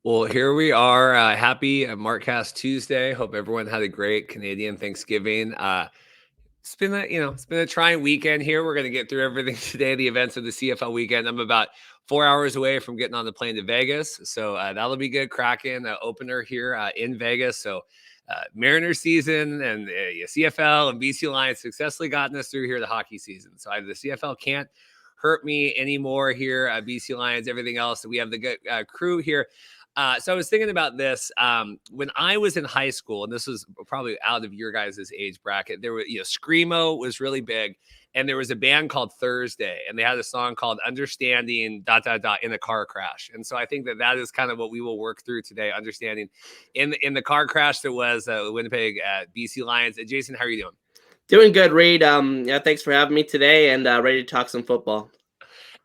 Well, here we are. Happy Markcast Tuesday. Hope everyone had a great Canadian Thanksgiving. It's been a trying weekend here. We're going to get through everything today, the events of the CFL weekend. I'm about 4 hours away from getting on the plane to Vegas, so that'll be good. Kraken opener here in Vegas. So Mariners season and CFL and BC Lions successfully gotten us through here the hockey season. So the CFL can't hurt me anymore here. BC Lions, everything else. We have the good crew here. So I was thinking about this when I was in high school, and this was probably out of your guys' age bracket. There was, Screamo was really big, and there was a band called Thursday, and they had a song called "Understanding." In a car crash, and so I think that is kind of what we will work through today. Understanding in the car crash that was Winnipeg BC Lions. Jason, how are you doing? Doing good, Reid. Thanks for having me today, and ready to talk some football.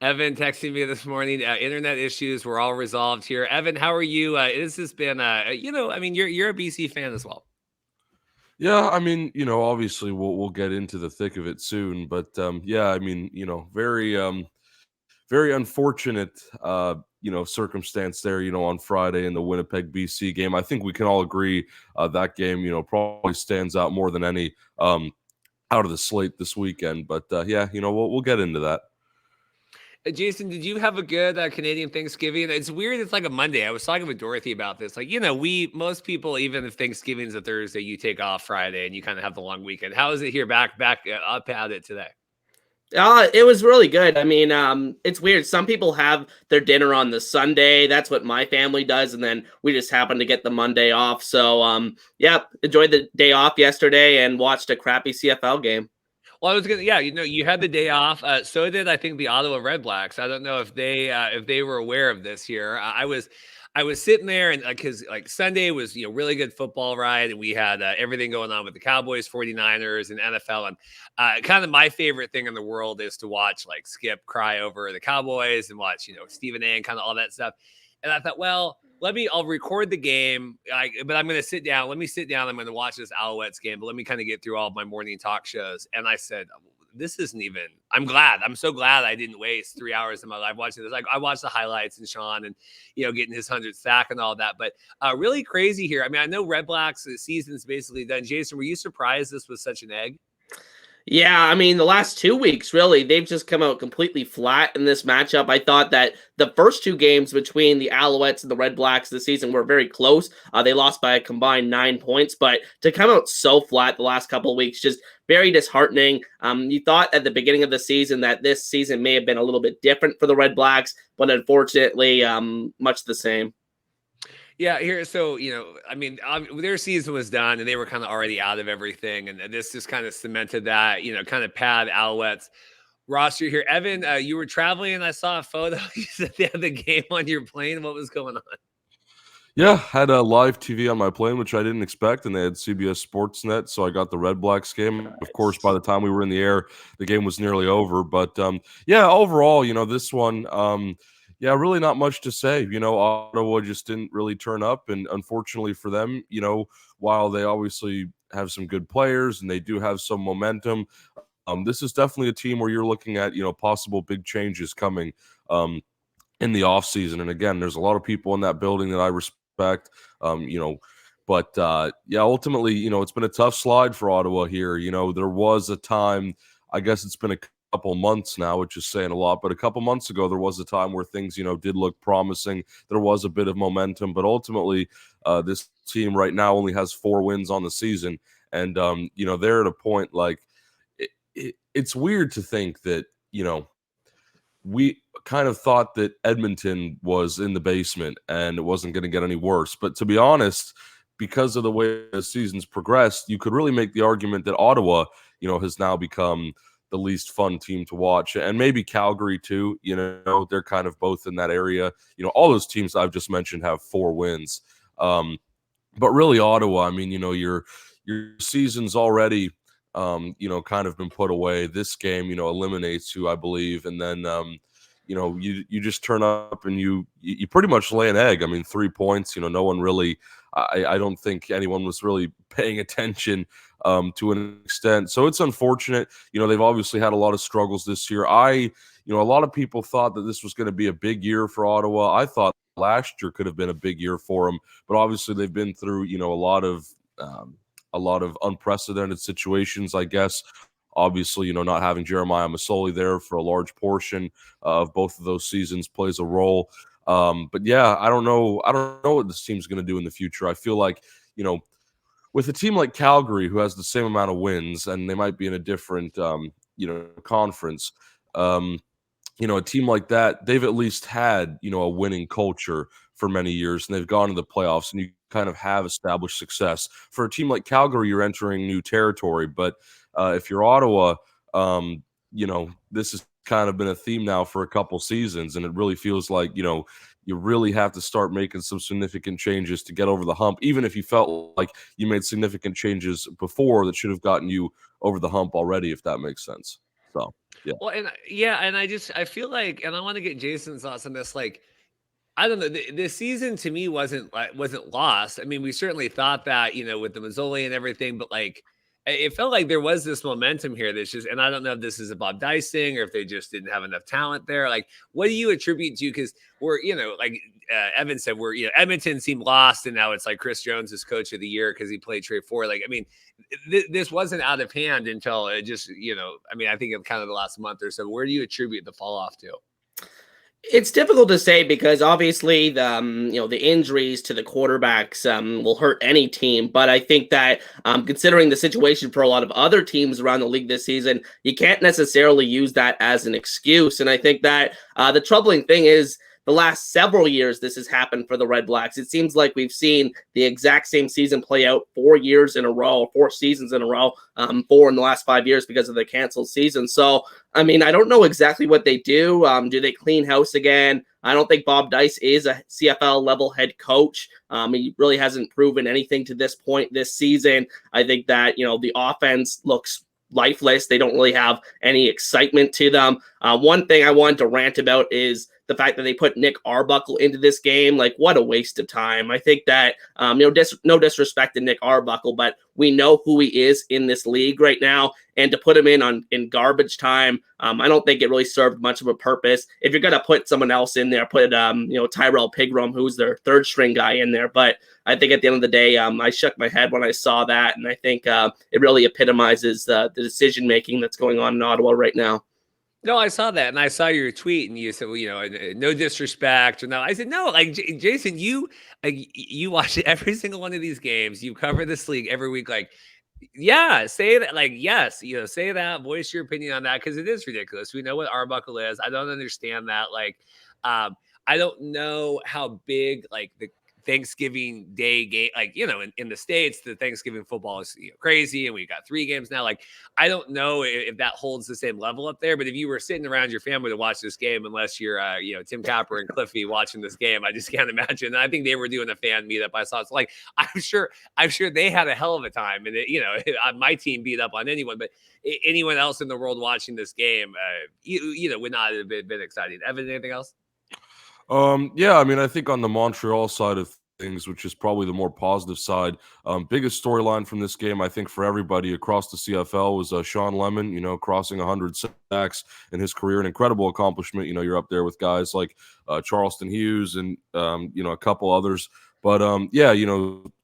Evan texting me this morning. Internet issues were all resolved here. Evan, how are you? This has been, you're a BC fan as well. Yeah, obviously we'll get into the thick of it soon, but very unfortunate circumstance there, on Friday in the Winnipeg BC game. I think we can all agree that game, probably stands out more than any out of the slate this weekend. But we'll get into that. Jason, did you have a good Canadian Thanksgiving? It's weird. It's like a Monday. I was talking with Dorothy about this. Most people, even if Thanksgiving's a Thursday, you take off Friday and you kind of have the long weekend. How is it here back up at it today? It was really good. It's weird. Some people have their dinner on the Sunday. That's what my family does. And then we just happen to get the Monday off. So, enjoyed the day off yesterday and watched a crappy CFL game. Well, you had the day off. So did I think the Ottawa Redblacks. I don't know if they were aware of this here. I was sitting there and because Sunday was really good football ride, and we had everything going on with the Cowboys, 49ers, and NFL. And kind of my favorite thing in the world is to watch Skip cry over the Cowboys and watch Stephen A. and kind of all that stuff. And I thought, well, I'll record the game, but I'm going to sit down. Let me sit down. I'm going to watch this Alouettes game, but let me kind of get through all of my morning talk shows. And I said, this isn't even, I'm so glad I didn't waste 3 hours of my life watching this. I watched the highlights and Sean and, getting his 100th sack and all that, but really crazy here. I know Redblacks, the season's basically done. Jason, were you surprised this was such an egg? Yeah, the last 2 weeks, really, they've just come out completely flat in this matchup. I thought that the first two games between the Alouettes and the Redblacks this season were very close. They lost by a combined 9 points, but to come out so flat the last couple of weeks, just very disheartening. You thought at the beginning of the season that this season may have been a little bit different for the Redblacks, but unfortunately, much the same. Yeah, here. So, their season was done and they were kind of already out of everything. And this just kind of cemented that, kind of pad Alouettes roster here. Evan, you were traveling and I saw a photo. You said they had the game on your plane. What was going on? Yeah, had a live TV on my plane, which I didn't expect, and they had CBS Sportsnet, so I got the Redblacks game. Of course, by the time we were in the air, the game was nearly over. But, overall, this one really not much to say. Ottawa just didn't really turn up, and unfortunately for them, while they obviously have some good players and they do have some momentum, this is definitely a team where you're looking at, possible big changes coming in the offseason. And again, there's a lot of people in that building that I respect, but ultimately, it's been a tough slide for Ottawa here. There was a time, I guess it's been a couple months now, which is saying a lot, but a couple months ago, there was a time where things, did look promising. There was a bit of momentum, but ultimately, this team right now only has 4 wins on the season. And, they're at a point it's weird to think that, we kind of thought that Edmonton was in the basement and it wasn't going to get any worse. But to be honest, because of the way the season's progressed, you could really make the argument that Ottawa, has now become the least fun team to watch. And maybe Calgary too, they're kind of both in that area. All those teams I've just mentioned have 4 wins. But really Ottawa, your season's already kind of been put away. This game, eliminates you, I believe. And then, you just turn up and you pretty much lay an egg. 3 points, no one really, I don't think anyone was really paying attention to an extent. So it's unfortunate. They've obviously had a lot of struggles this year. A lot of people thought that this was going to be a big year for Ottawa. I thought last year could have been a big year for them, but obviously they've been through, a lot of unprecedented situations, I guess. Obviously, not having Jeremiah Masoli there for a large portion of both of those seasons plays a role. But yeah, I don't know what this team's going to do in the future. I feel like, with a team like Calgary, who has the same amount of wins, and they might be in a different, conference, a team like that, they've at least had, a winning culture for many years, and they've gone to the playoffs, and you kind of have established success. For a team like Calgary, you're entering new territory. But if you're Ottawa, this has kind of been a theme now for a couple seasons, and it really feels like, you really have to start making some significant changes to get over the hump, even if you felt like you made significant changes before that should have gotten you over the hump already, if that makes sense. So, yeah. Well, and I feel like, and I want to get Jason's thoughts on this. Like, I don't know, this season to me wasn't lost. I mean, we certainly thought that, with the Mazzoli and everything, but like, it felt like there was this momentum here that's just, and I don't know if this is a Bob Dice thing or if they just didn't have enough talent there. Like, what do you attribute to? Because we're, like Evan said, we're, Edmonton seemed lost, and now it's like Chris Jones is coach of the year because he played Trey Ford. Like, I mean, this wasn't out of hand until it just, I think of kind of the last month or so. Where do you attribute the fall off to? It's difficult to say because obviously the injuries to the quarterbacks will hurt any team. But I think that considering the situation for a lot of other teams around the league this season, you can't necessarily use that as an excuse. And I think that the troubling thing is the last several years this has happened for the Redblacks. It seems like we've seen the exact same season play out 4 years in a row, 4 seasons in a row, 4 in the last 5 years because of the canceled season. So, I mean, I don't know exactly what they do. Do they clean house again? I don't think Bob Dice is a CFL level head coach. He really hasn't proven anything to this point this season. I think that, the offense looks lifeless. They don't really have any excitement to them. One thing I wanted to rant about is the fact that they put Nick Arbuckle into this game. Like, what a waste of time. I think that, no disrespect to Nick Arbuckle, but we know who he is in this league right now. And to put him in garbage time, I don't think it really served much of a purpose. If you're going to put someone else in there, put, Tyrell Pigram, who's their third string guy in there. But I think at the end of the day, I shook my head when I saw that. And I think it really epitomizes the decision-making that's going on in Ottawa right now. No, I saw that, and I saw your tweet, and you said, well, no disrespect. Or no, I said, no, like, Jason, you watch every single one of these games. You cover this league every week. Like, yeah, say that. Like, yes, say that. Voice your opinion on that because it is ridiculous. We know what Arbuckle is. I don't understand that. Like, I don't know how big like the Thanksgiving Day game, like, in the States, the Thanksgiving football is crazy, and we got 3 games now. Like, I don't know if that holds the same level up there, but if you were sitting around your family to watch this game, unless you're Tim Capper and Cliffy watching this game, I just can't imagine. And I think they were doing a fan meetup. I saw it's like I'm sure they had a hell of a time, and my team beat up on anyone, but anyone else in the world watching this game, would not have been excited. Evan, anything else? Yeah, I mean, I think on the Montreal side of things, which is probably the more positive side, biggest storyline from this game, I think, for everybody across the CFL was Sean Lemon, crossing 100 sacks in his career, an incredible accomplishment. You're up there with guys like Charleston Hughes and, a couple others. But, yeah,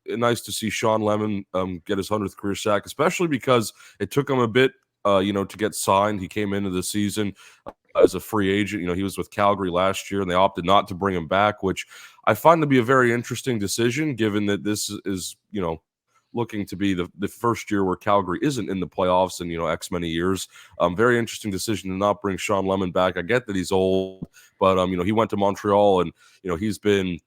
nice to see Sean Lemon get his 100th career sack, especially because it took him a bit, to get signed. He came into the season as a free agent. He was with Calgary last year, and they opted not to bring him back, which I find to be a very interesting decision, given that this is, looking to be the first year where Calgary isn't in the playoffs in, X many years. Very interesting decision to not bring Sean Lemon back. I get that he's old, but, he went to Montreal, and, he's been,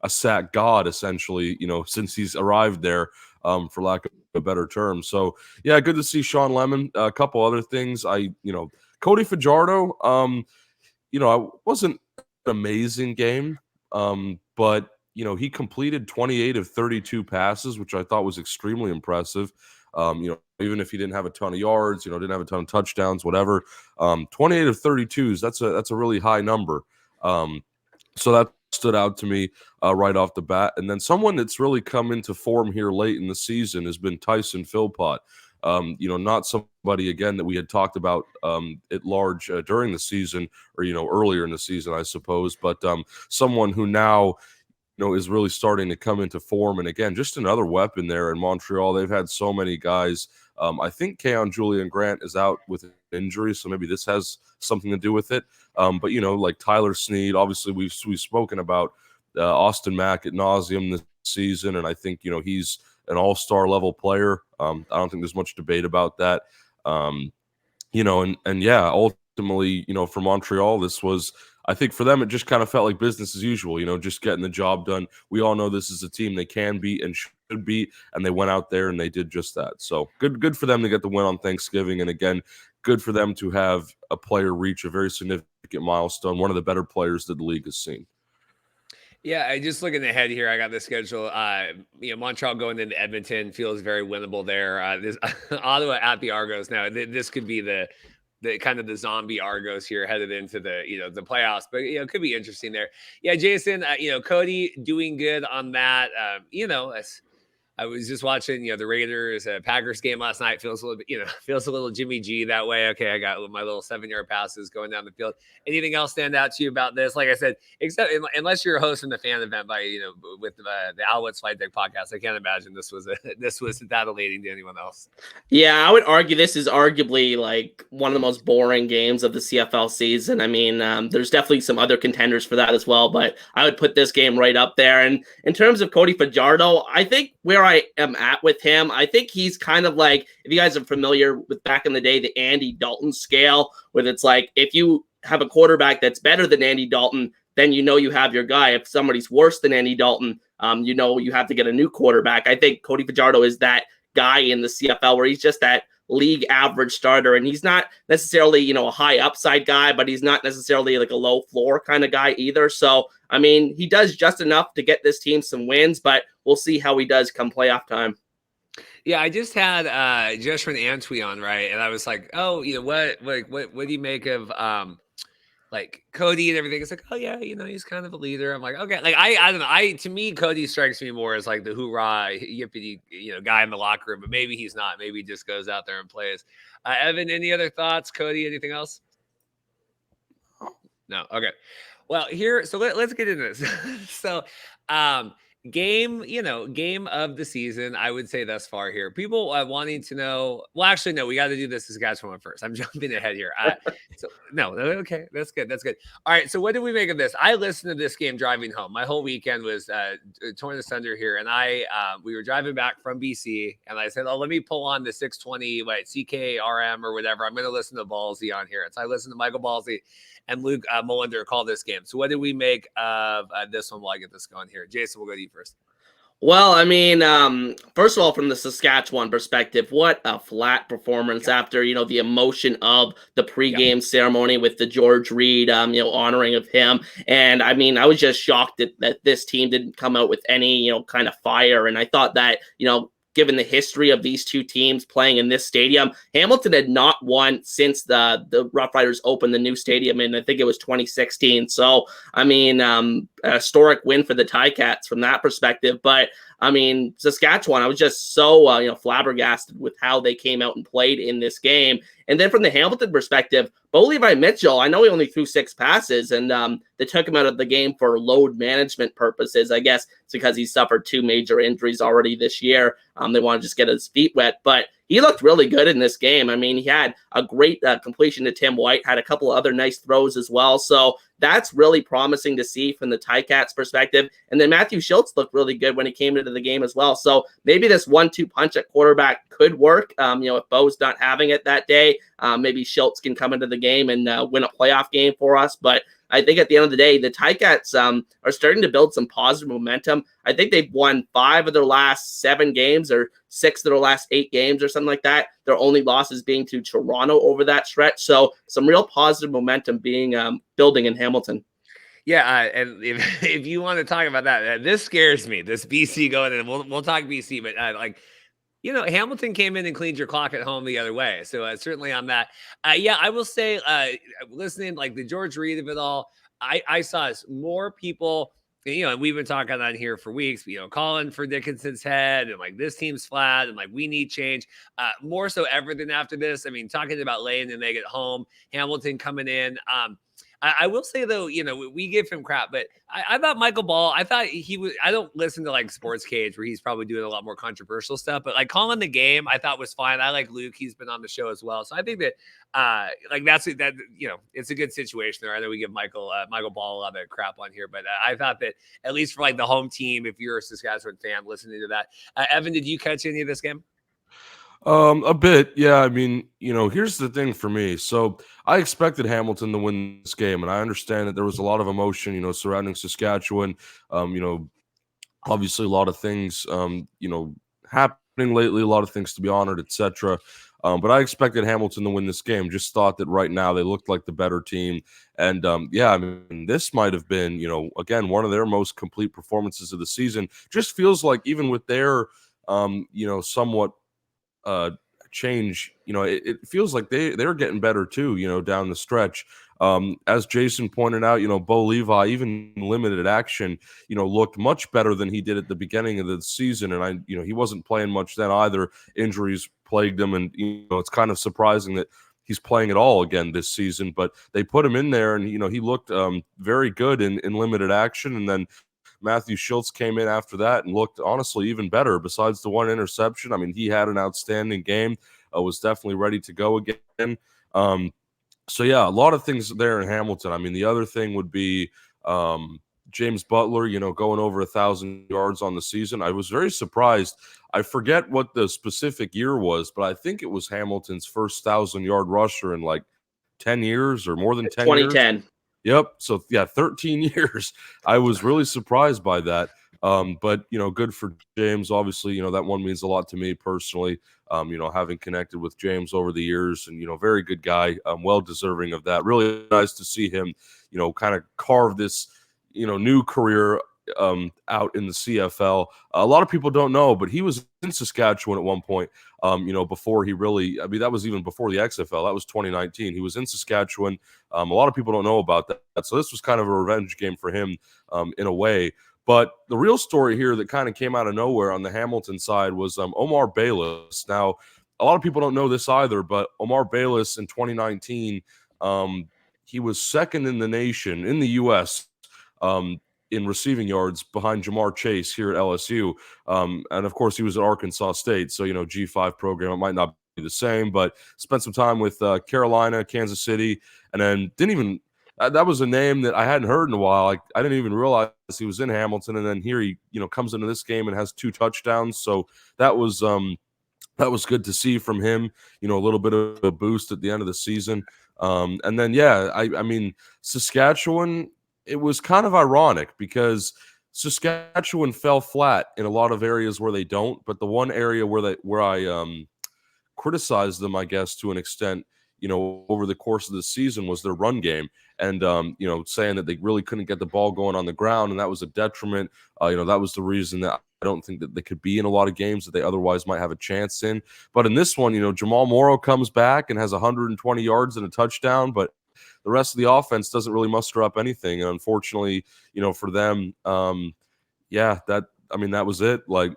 a sack god, essentially, since he's arrived there, for lack of a better term. So, yeah, good to see Sean Lemon. A couple other things. Cody Fajardo, I wasn't an amazing game, but, he completed 28 of 32 passes, which I thought was extremely impressive. Even if he didn't have a ton of yards, didn't have a ton of touchdowns, whatever, 28 of 32s, that's a really high number. So that stood out to me right off the bat. And then someone that's really come into form here late in the season has been Tyson Philpott. Not somebody again that we had talked about at large during the season or earlier in the season, I suppose, but someone who now is really starting to come into form. And again, just another weapon there in Montreal. They've had so many guys. I think Keon Julian Grant is out with an injury, so maybe this has something to do with it. But like Tyler Sneed, obviously we've spoken about Austin Mack ad nauseum this season, and I think he's an all-star level player. I don't think there's much debate about that. And yeah, ultimately, for Montreal, this was, I think for them, it just kind of felt like business as usual, just getting the job done. We all know this is a team they can beat and should beat, and they went out there and they did just that. So good for them to get the win on Thanksgiving. And again, good for them to have a player reach a very significant milestone, one of the better players that the league has seen. Yeah, I just looking ahead here. I got the schedule. Montreal going into Edmonton feels very winnable there. This Ottawa at the Argos. Now, this could be the kind of the zombie Argos here headed into the the playoffs, but it could be interesting there. Yeah, Jason, Cody doing good on that. I was just watching, the Raiders Packers game last night. Feels a little bit, feels a little Jimmy G that way. Okay, I got my little 7-yard passes going down the field. Anything else stand out to you about this? Like I said, except unless you're hosting the fan event by with the Alouettes Flight Deck podcast, I can't imagine this was that elating to anyone else. Yeah, I would argue this is arguably like one of the most boring games of the CFL season. I mean, there's definitely some other contenders for that as well, but I would put this game right up there. And in terms of Cody Fajardo, I think where I am at with him, I think he's kind of like, if you guys are familiar with back in the day, the Andy Dalton scale, where it's like, if you have a quarterback that's better than Andy Dalton, then you have your guy. If somebody's worse than Andy Dalton, you have to get a new quarterback. I think Cody Fajardo is that guy in the CFL where he's just that league average starter, and he's not necessarily a high upside guy, but he's not necessarily like a low floor kind of guy either. So I mean, he does just enough to get this team some wins, but we'll see how he does come playoff time. Yeah, I just had Joshua Antwi on, right? And I was like, oh, what do you make of like Cody and everything? It's like, oh yeah, he's kind of a leader. I'm like, okay, like I don't know. To me, Cody strikes me more as like the hoorah, yippity, guy in the locker room, but maybe he's not. Maybe he just goes out there and plays. Evan, any other thoughts? Cody, anything else? No. Okay. Well, so let's get into this. So, game of the season, I would say thus far here. People wanting to know. Well, actually, no, we got to do this Saskatchewan first. I'm jumping ahead here. Okay, that's good. All right. So, what did we make of this? I listened to this game driving home. My whole weekend was torn asunder here, and we were driving back from BC, and I said, "Oh, let me pull on the 620 CKRM or whatever. I'm going to listen to Ballsy on here." And so I listened to Michael Ballsy and Luke Molinder call this game. So what did we make of this one while I get this going here? Jason, we'll go to you first. Well, I mean, first of all, from the Saskatchewan perspective, what a flat performance after, the emotion of the pregame ceremony with the George Reid, honoring of him. And I mean, I was just shocked that this team didn't come out with any, kind of fire. And I thought that, given the history of these two teams playing in this stadium, Hamilton had not won since the Roughriders opened the new stadium in, I think it was 2016. So, I mean, a historic win for the Ticats from that perspective. But, I mean, Saskatchewan, I was just so, flabbergasted with how they came out and played in this game. And then from the Hamilton perspective, Bo Levi Mitchell, I know he only threw 6 passes, and they took him out of the game for load management purposes. I guess it's because he suffered 2 major injuries already this year. They want to just get his feet wet, but he looked really good in this game. I mean, he had a great completion to Tim White, had a couple of other nice throws as well. So that's really promising to see from the Ticats perspective. And then Matthew Schultz looked really good when he came into the game as well. So maybe this 1-2 punch at quarterback could work. If Bo's not having it that day, maybe Schultz can come into the game and win a playoff game for us. But I think at the end of the day, the Ticats are starting to build some positive momentum. I think they've won 5 of their last 7 games or 6 of their last 8 games or something like that. Their only losses being to Toronto over that stretch. So some real positive momentum being building in Hamilton. Yeah, and if you want to talk about that, this scares me. This BC going in, we'll talk BC, but Hamilton came in and cleaned your clock at home the other way. So certainly on that. I will say, listening like the George Reid of it all, I saw more people And we've been talking on here for weeks, calling for Dickinson's head and like this team's flat and like we need change more so ever than after this. I mean, talking about laying the egg at home, Hamilton coming in. I will say though, we give him crap, but I thought Michael Ball, I thought he was, I don't listen to like Sports Cage where he's probably doing a lot more controversial stuff, but like calling the game, I thought was fine. I like Luke. He's been on the show as well. So I think that it's a good situation there. I know we give Michael Ball a lot of crap on here, but I thought that at least for like the home team, if you're a Saskatchewan fan listening to that, Evan, did you catch any of this game? A bit, yeah. I mean, here's the thing for me. So I expected Hamilton to win this game, and I understand that there was a lot of emotion, surrounding Saskatchewan. Obviously, a lot of things, happening lately, a lot of things to be honored, etc. But I expected Hamilton to win this game. Just thought that right now they looked like the better team, and I mean, this might have been, again, one of their most complete performances of the season. Just feels like even with their, somewhat change, it feels like they're getting better too, down the stretch. As Jason pointed out, Bo Levi, even limited action, looked much better than he did at the beginning of the season. And he wasn't playing much then either. Injuries plagued him, and it's kind of surprising that he's playing at all again this season. But they put him in there, and he looked very good in limited action. And then Matthew Schultz came in after that and looked honestly even better. Besides the one interception, I mean, he had an outstanding game. Was definitely ready to go again. So yeah, a lot of things there in Hamilton. I mean, the other thing would be James Butler, going over 1,000 yards on the season. I was very surprised. I forget what the specific year was, but I think it was Hamilton's first 1,000-yard rusher in like 10 years or more than 10 years. 2010. Yep. So yeah, 13 years. I was really surprised by that. But good for James. Obviously, that one means a lot to me personally. Having connected with James over the years, and very good guy, well deserving of that. Really nice to see him, kind of carve this, new career out in the CFL. A lot of people don't know, but he was in Saskatchewan at one point. Before he really, I mean, that was even before the XFL. That was 2019. He was in Saskatchewan. A lot of people don't know about that. So this was kind of a revenge game for him, in a way. But the real story here that kind of came out of nowhere on the Hamilton side was Omar Bayless. Now, a lot of people don't know this either, but Omar Bayless in 2019, he was second in the nation, in the U.S., in receiving yards behind Jamar Chase here at LSU. And, of course, he was at Arkansas State. So, G5 program, it might not be the same, but spent some time with Carolina, Kansas City, and then didn't even that was a name that I hadn't heard in a while. I didn't even realize he was in Hamilton, and then here he, comes into this game and has 2 touchdowns. So that was good to see from him. A little bit of a boost at the end of the season. And then I mean, Saskatchewan. It was kind of ironic because Saskatchewan fell flat in a lot of areas where they don't, but the one area where I criticized them, I guess, to an extent, over the course of the season was their run game. And, saying that they really couldn't get the ball going on the ground, and that was a detriment. That was the reason that I don't think that they could be in a lot of games that they otherwise might have a chance in. But in this one, Jamal Morrow comes back and has 120 yards and a touchdown, but the rest of the offense doesn't really muster up anything. And unfortunately, for them, that was it. Like,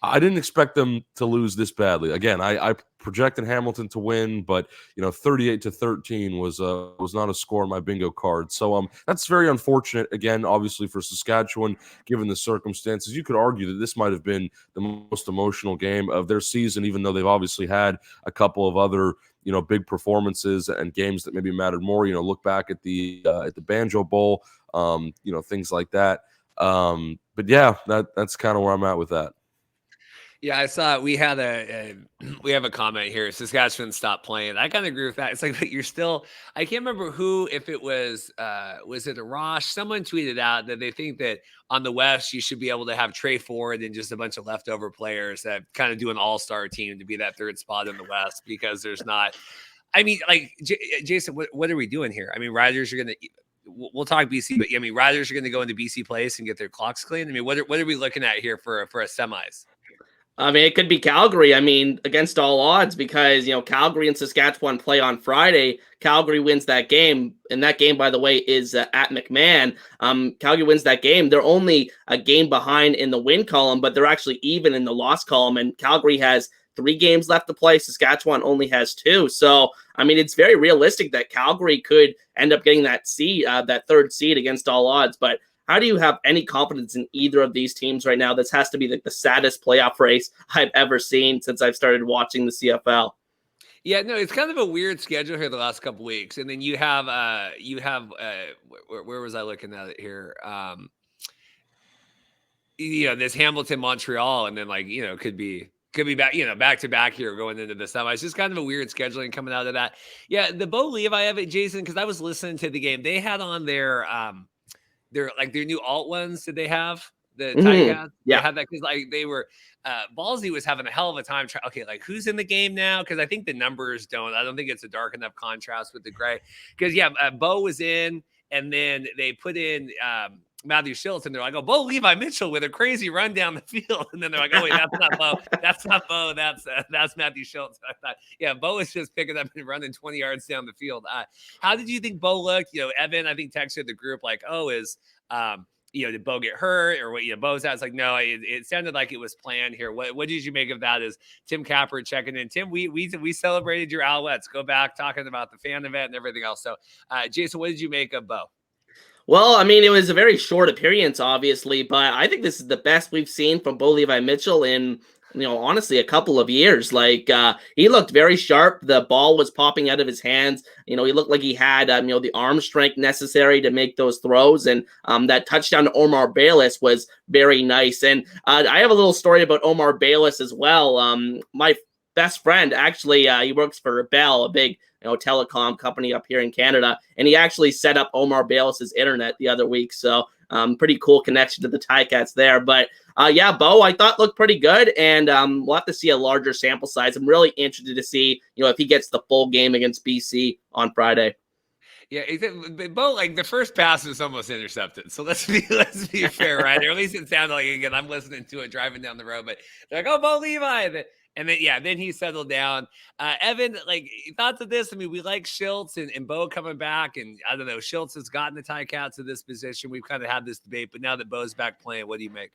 I didn't expect them to lose this badly. Again, I projected Hamilton to win, but 38-13 was not a score on my bingo card. So that's very unfortunate. Again, obviously for Saskatchewan, given the circumstances, you could argue that this might have been the most emotional game of their season, even though they've obviously had a couple of other big performances and games that maybe mattered more. Look back at the Banjo Bowl, things like that. But yeah, that's kind of where I'm at with that. Yeah, I saw we had we have a comment here. Saskatchewan stopped playing. I kind of agree with that. It's like you're still. I can't remember who. If it was it Arash? Someone tweeted out that they think that on the West you should be able to have Trey Ford and just a bunch of leftover players that kind of do an all-star team to be that third spot in the West because there's not. I mean, like Jason, what are we doing here? I mean, Riders are gonna. We'll talk BC, but I mean, Riders are going to go into BC Place and get their clocks cleaned. I mean, what are we looking at here for a semis? I mean, it could be Calgary. I mean, against all odds, because, Calgary and Saskatchewan play on Friday. Calgary wins that game. And that game, by the way, is at McMahon. Calgary wins that game. They're only a game behind in the win column, but they're actually even in the loss column. And Calgary has 3 games left to play. Saskatchewan only has 2. So, I mean, it's very realistic that Calgary could end up getting that seed, that 3rd seed against all odds. But how do you have any confidence in either of these teams right now? This has to be the saddest playoff race I've ever seen since I've started watching the CFL. Yeah, no, it's kind of a weird schedule here the last couple weeks, and then you have where was I looking at it here? This Hamilton, Montreal, and then could be back, back to back here going into the summer. It's just kind of a weird scheduling coming out of that. Yeah, the Bo Levi of it, Jason, because I was listening to the game. They had on their new alt ones. Did they have the Tigercats? Yeah, they had that because they were Ballsy was having a hell of a time. Who's in the game now? Because I think the numbers don't. I don't think it's a dark enough contrast with the gray. Because Bo was in, and then they put in Matthew Schultz, and they're like, "Oh, Bo Levi Mitchell with a crazy run down the field," and then they're like, "Oh wait, that's not Bo. That's not Bo. That's Matthew Schultz." I thought, Bo is just picking up and running 20 yards down the field. How did you think Bo looked? Evan, I think texted the group like, "Oh, did Bo get hurt or what?" Bo's out. It's like, no, it sounded like it was planned here. What did you make of that? Is Tim Capper checking in? Tim, we celebrated your Alouettes. Go back talking about the fan event and everything else. So, Jason, what did you make of Bo? Well, I mean, it was a very short appearance, obviously, but I think this is the best we've seen from Bo Levi Mitchell in, honestly, a couple of years. He looked very sharp. The ball was popping out of his hands. He looked like he had, the arm strength necessary to make those throws. And that touchdown to Omar Bayless was very nice. And I have a little story about Omar Bayless as well. My best friend, actually, he works for Bell, a big telecom company up here in Canada, and he actually set up Omar Bayless's internet the other week. So pretty cool connection to the Ticats there. But Bo, I thought looked pretty good, and we'll have to see a larger sample size. I'm really interested to see if he gets the full game against BC on Friday. Yeah, Bo, the first pass was almost intercepted. So let's be fair, right? Or at least it sounded like, again, I'm listening to it driving down the road, but they're like, "Oh, Bo Levi." And then he settled down. Evan, thoughts of this? I mean, we like Schultz and Bo coming back, and I don't know, Schultz has gotten the Ticats to this position. We've kind of had this debate, but now that Bo's back playing, what do you make?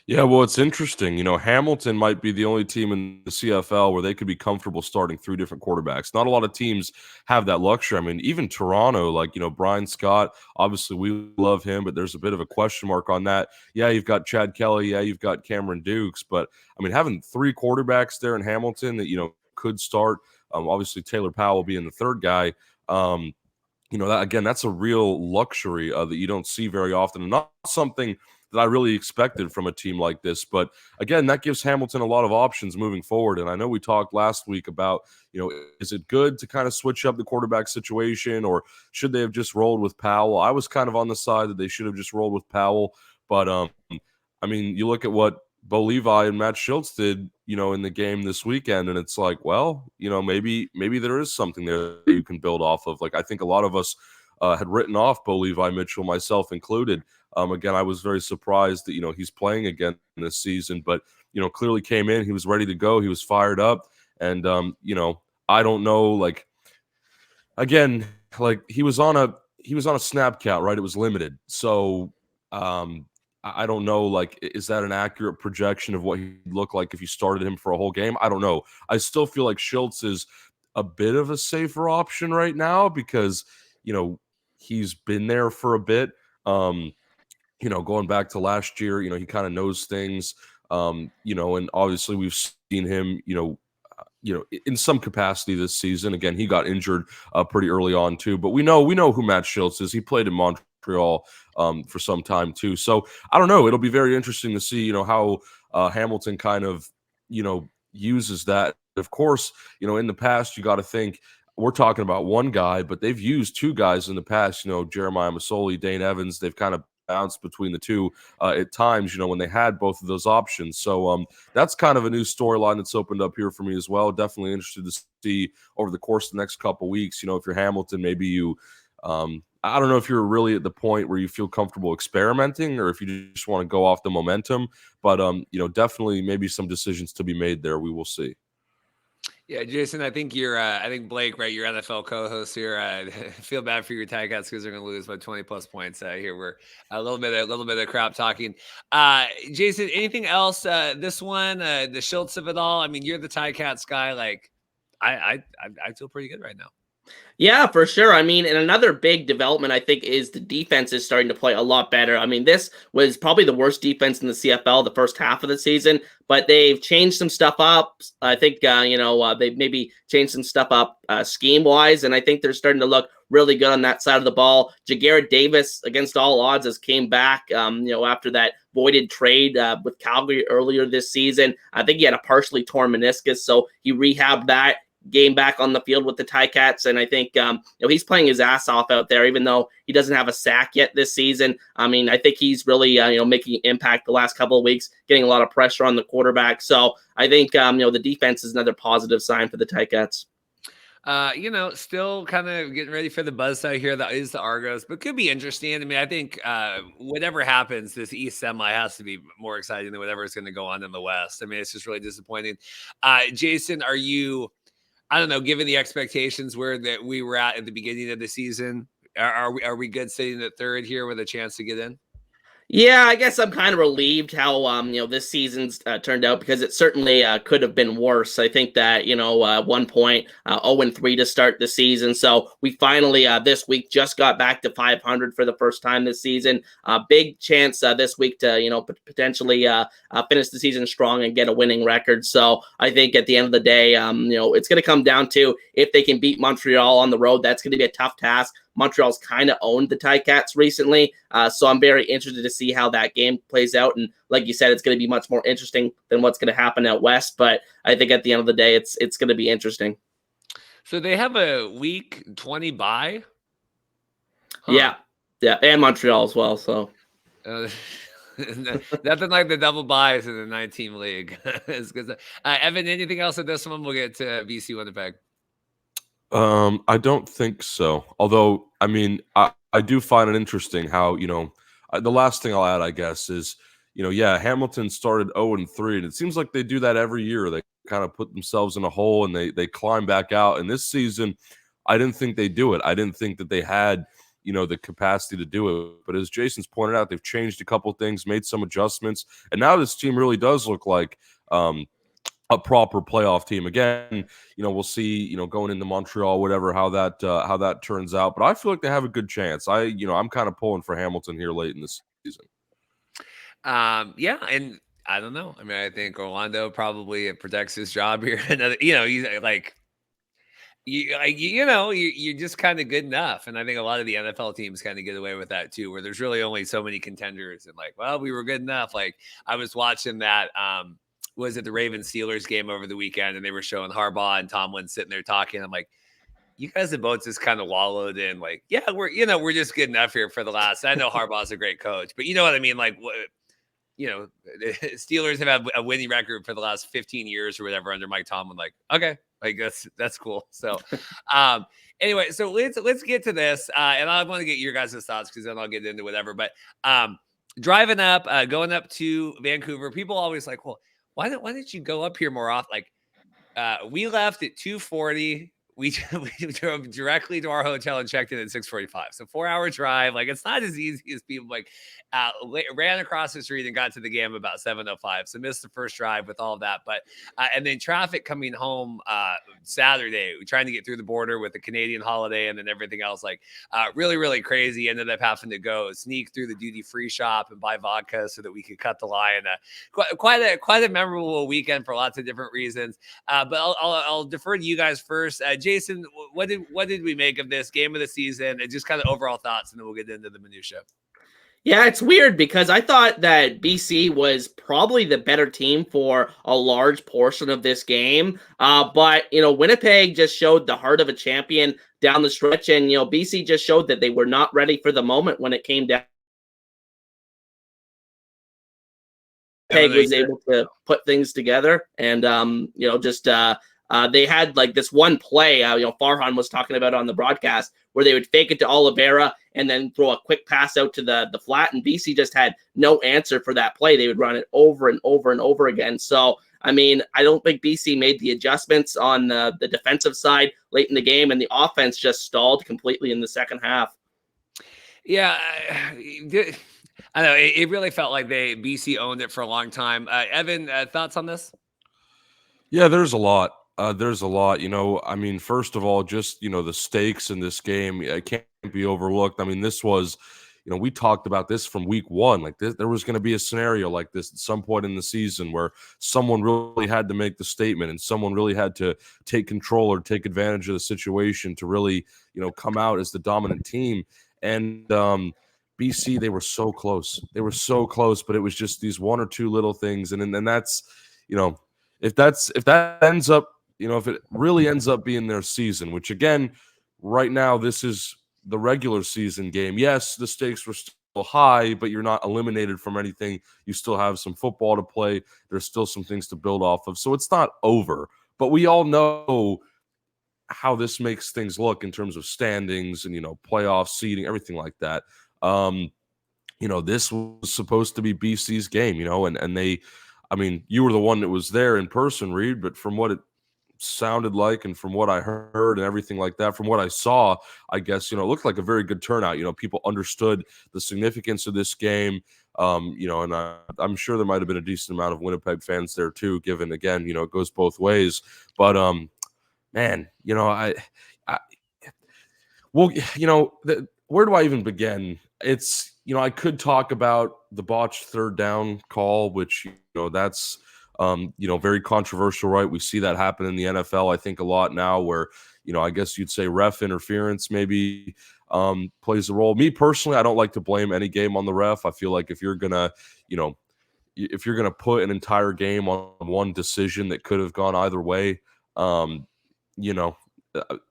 Yeah, well, it's interesting. Hamilton might be the only team in the CFL where they could be comfortable starting 3 different quarterbacks. Not a lot of teams have that luxury. I mean, even Toronto, Brian Scott, obviously we love him, but there's a bit of a question mark on that. Yeah, you've got Chad Kelly. Yeah, you've got Cameron Dukes. But, I mean, having 3 quarterbacks there in Hamilton that, could start, obviously Taylor Powell being the 3rd guy, that's a real luxury that you don't see very often, and not something that I really expected from a team like this. But again, that gives Hamilton a lot of options moving forward. And I know we talked last week about, is it good to kind of switch up the quarterback situation, or should they have just rolled with Powell? I was kind of on the side that they should have just rolled with Powell. But, I mean, you look at what Bo Levi and Matt Schultz did, in the game this weekend, and it's like, well, maybe there is something there that you can build off of. I think a lot of us had written off Bo Levi Mitchell, myself included. Again, I was very surprised that, he's playing again this season, but, clearly came in, he was ready to go. He was fired up. And, I don't know, again, he was on a snap count, right? It was limited. So, I don't know, is that an accurate projection of what he'd look like if you started him for a whole game? I don't know. I still feel like Schultz is a bit of a safer option right now because, he's been there for a bit. Going back to last year, he kind of knows things, and obviously we've seen him, in some capacity this season. Again, he got injured pretty early on too, but we know who Matt Schultz is. He played in Montreal for some time too. So I don't know. It'll be very interesting to see, how Hamilton kind of, uses that. Of course, in the past, you got to think, we're talking about one guy, but they've used 2 guys in the past, Jeremiah Masoli, Dane Evans. They've kind of bounced between the 2 at times, when they had both of those options. So that's kind of a new storyline that's opened up here for me as well. Definitely interested to see over the course of the next couple weeks, if you're Hamilton, maybe you I don't know if you're really at the point where you feel comfortable experimenting or if you just want to go off the momentum. But, definitely maybe some decisions to be made there. We will see. Yeah, Jason, I think I think Blake, right? Your NFL co-host here. Feel bad for your Ticats because they're going to lose by 20 plus points. Here we're a little bit of crap talking. Jason, anything else? This one, the Schultz of it all. I mean, you're the Ticats guy. Like, I feel pretty good right now. Yeah, for sure. I mean, and another big development, I think, is the defense is starting to play a lot better. I mean, this was probably the worst defense in the CFL the first half of the season, but they've changed some stuff up. I think, they've maybe changed some stuff up scheme-wise, and I think they're starting to look really good on that side of the ball. Jagarrett Davis, against all odds, has came back, after that voided trade with Calgary earlier this season. I think he had a partially torn meniscus, so he rehabbed that, game back on the field with the Ticats, and I think he's playing his ass off out there, even though he doesn't have a sack yet this season. I mean, I think he's really making an impact the last couple of weeks, getting a lot of pressure on the quarterback. So I think the defense is another positive sign for the Ticats. Still kind of getting ready for the buzzsaw here. That is the Argos, but could be interesting. I mean, I think whatever happens, this East semi has to be more exciting than whatever is going to go on in the West. I mean, it's just really disappointing. Jason, are you? I don't know, given the expectations that we were at the beginning of the season, are we good sitting at third here with a chance to get in? Yeah, I guess I'm kind of relieved how this season's turned out, because it certainly could have been worse. I think that one point 0-3 to start the season, so we finally this week just got back to 500 for the first time this season. Big chance this week to potentially finish the season strong and get a winning record. So I think at the end of the day, it's going to come down to if they can beat Montreal on the road. That's going to be a tough task. Montreal's kind of owned the Ticats recently, so I'm very interested to see how that game plays out. And like you said, it's going to be much more interesting than what's going to happen out West. But I think at the end of the day, it's going to be interesting. So they have a week 20 bye? Huh. Yeah, and Montreal as well. So nothing like the double buys in the 9-team league. Evan, anything else at this one? We'll get to BC Winnipeg. I don't think so. Although, I mean, I do find it interesting how, the last thing I'll add, I guess, is, Hamilton started 0-3, and it seems like they do that every year. They kind of put themselves in a hole and they climb back out. And this season, I didn't think they do it. I didn't think that they had, the capacity to do it. But as Jason's pointed out, they've changed a couple things, made some adjustments, and now this team really does look like a proper playoff team. Again, we'll see, going into Montreal, whatever, how that turns out. But I feel like they have a good chance. I'm kind of pulling for Hamilton here late in the season. Yeah, and I don't know. I mean, I think Orlando probably protects his job here. He's like, you're just kind of good enough. And I think a lot of the NFL teams kind of get away with that too, where there's really only so many contenders and like, well, we were good enough. Like I was watching that, was it the Ravens Steelers game over the weekend, and they were showing Harbaugh and Tomlin sitting there talking. I'm like, you guys have both just kind of wallowed in like, yeah, we're just good enough here for the last. I know Harbaugh's a great coach, but you know what I mean? Like, the Steelers have had a winning record for the last 15 years or whatever under Mike Tomlin. Like, okay, like that's cool. So, anyway, so let's get to this, and I want to get your guys' thoughts because then I'll get into whatever. But driving up, going up to Vancouver, people always like, well, why didn't you go up here more often? Like, we left at 2:40. We drove directly to our hotel and checked in at 6:45. So 4-hour drive. Like, it's not as easy as people like ran across the street and got to the game about 7:05. So missed the first drive with all of that. But and then traffic coming home Saturday, trying to get through the border with the Canadian holiday and then everything else. Like really, really crazy. Ended up having to go sneak through the duty-free shop and buy vodka so that we could cut the line. Quite a memorable weekend for lots of different reasons. But I'll defer to you guys first. Jason, what did we make of this game of the season and just kind of overall thoughts, and then we'll get into the minutia. Yeah, it's weird because I thought that BC was probably the better team for a large portion of this game. But, Winnipeg just showed the heart of a champion down the stretch, and, BC just showed that they were not ready for the moment when it came down. Winnipeg was able to put things together and, They had like this one play, Farhan was talking about on the broadcast, where they would fake it to Oliveira and then throw a quick pass out to the flat, and BC just had no answer for that play. They would run it over and over and over again. So, I mean, I don't think BC made the adjustments on the defensive side late in the game, and the offense just stalled completely in the second half. Yeah, I don't know. It really felt like BC owned it for a long time. Evan, thoughts on this? Yeah, there's a lot. There's a lot. I mean, first of all, just the stakes in this game can't be overlooked. I mean, this was, we talked about this from week one. Like there was going to be a scenario like this at some point in the season where someone really had to make the statement and someone really had to take control or take advantage of the situation to really, come out as the dominant team. And BC, they were so close. They were so close, but it was just these one or two little things, and that's, if that ends up, if it really ends up being their season, which again, right now, this is the regular season game. Yes, the stakes were still high, but you're not eliminated from anything. You still have some football to play. There's still some things to build off of. So it's not over, but we all know how this makes things look in terms of standings and, playoff seeding, everything like that. This was supposed to be BC's game, and they, I mean, you were the one that was there in person, Reid, but from what it sounded like and from what I heard and everything like that, from what I saw, I guess, it looked like a very good turnout. People understood the significance of this game, and I'm sure there might have been a decent amount of Winnipeg fans there too, given, again, it goes both ways. But, man, where do I even begin? It's, I could talk about the botched third down call, which, that's, very controversial, right? We see that happen in the NFL, I think, a lot now where, I guess you'd say ref interference maybe plays a role. Me personally, I don't like to blame any game on the ref. I feel like if you're going to put an entire game on one decision that could have gone either way, the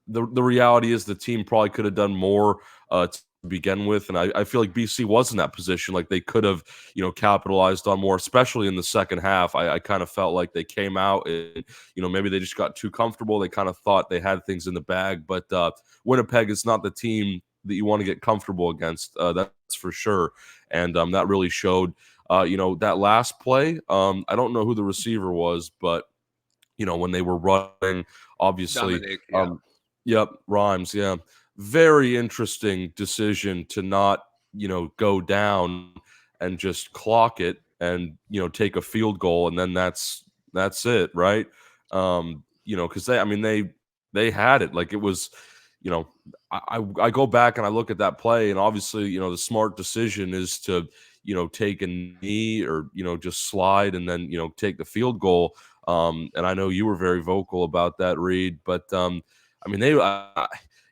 reality is the team probably could have done more to begin with, and I feel like BC was in that position. Like they could have, capitalized on more, especially in the second half. I kind of felt like they came out and, maybe they just got too comfortable. They kind of thought they had things in the bag, but Winnipeg is not the team that you want to get comfortable against. That's for sure, and that really showed. That last play, I don't know who the receiver was, but when they were running, obviously, Dominic, yeah. Yep, Rhymes, yeah. Very interesting decision to not, go down and just clock it and, take a field goal, and then that's it, right? Because they had it. Like it was, I go back and I look at that play, and obviously, the smart decision is to, take a knee or, just slide and then, take the field goal. And I know you were very vocal about that, Reid, but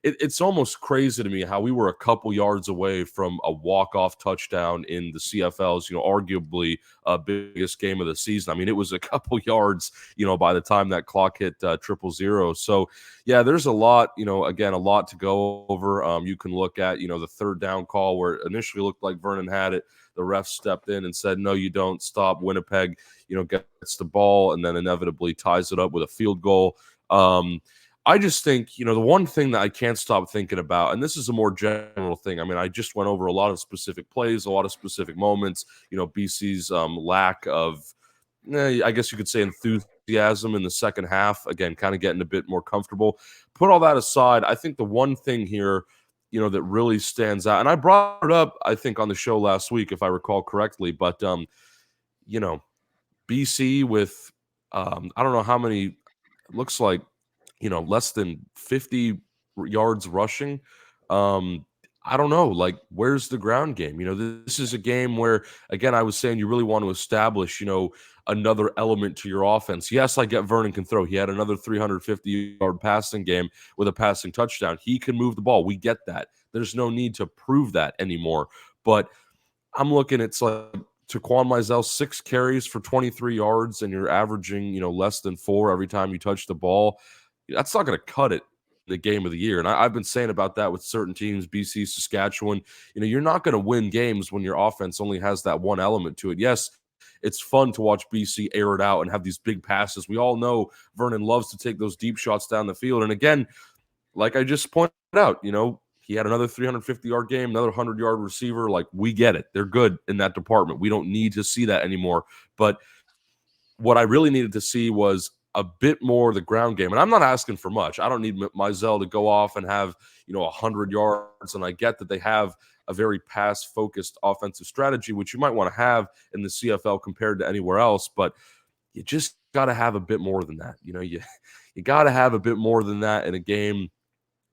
it's almost crazy to me how we were a couple yards away from a walk-off touchdown in the CFL's, arguably biggest game of the season. I mean, it was a couple yards, by the time that clock hit 000. So, yeah, there's a lot, again, a lot to go over. You can look at, the third down call where it initially looked like Vernon had it. The ref stepped in and said, no, you don't. Stop. Winnipeg, gets the ball and then inevitably ties it up with a field goal. I just think, the one thing that I can't stop thinking about, and this is a more general thing. I mean, I just went over a lot of specific plays, a lot of specific moments, BC's lack of, I guess you could say, enthusiasm in the second half. Again, kind of getting a bit more comfortable. Put all that aside, I think the one thing here, that really stands out, and I brought it up, I think, on the show last week, if I recall correctly, but, BC with, I don't know how many, it looks like, less than 50 yards rushing. I don't know, like, where's the ground game? This is a game where, again, I was saying you really want to establish, another element to your offense. Yes, I get Vernon can throw. He had another 350-yard passing game with a passing touchdown. He can move the ball. We get that. There's no need to prove that anymore. But I'm looking, it's like Taquan Mizell, 6 carries for 23 yards, and you're averaging, less than 4 every time you touch the ball. That's not going to cut it the game of the year. And I've been saying about that with certain teams, BC, Saskatchewan. You're not going to win games when your offense only has that one element to it. Yes, it's fun to watch BC air it out and have these big passes. We all know Vernon loves to take those deep shots down the field. And again, like I just pointed out, he had another 350-yard game, another 100-yard receiver. Like, we get it. They're good in that department. We don't need to see that anymore. But what I really needed to see was a bit more of the ground game. And I'm not asking for much. I don't need Mizell to go off and have, 100 yards. And I get that they have a very pass-focused offensive strategy, which you might want to have in the CFL compared to anywhere else. But you just got to have a bit more than that. You got to have a bit more than that in a game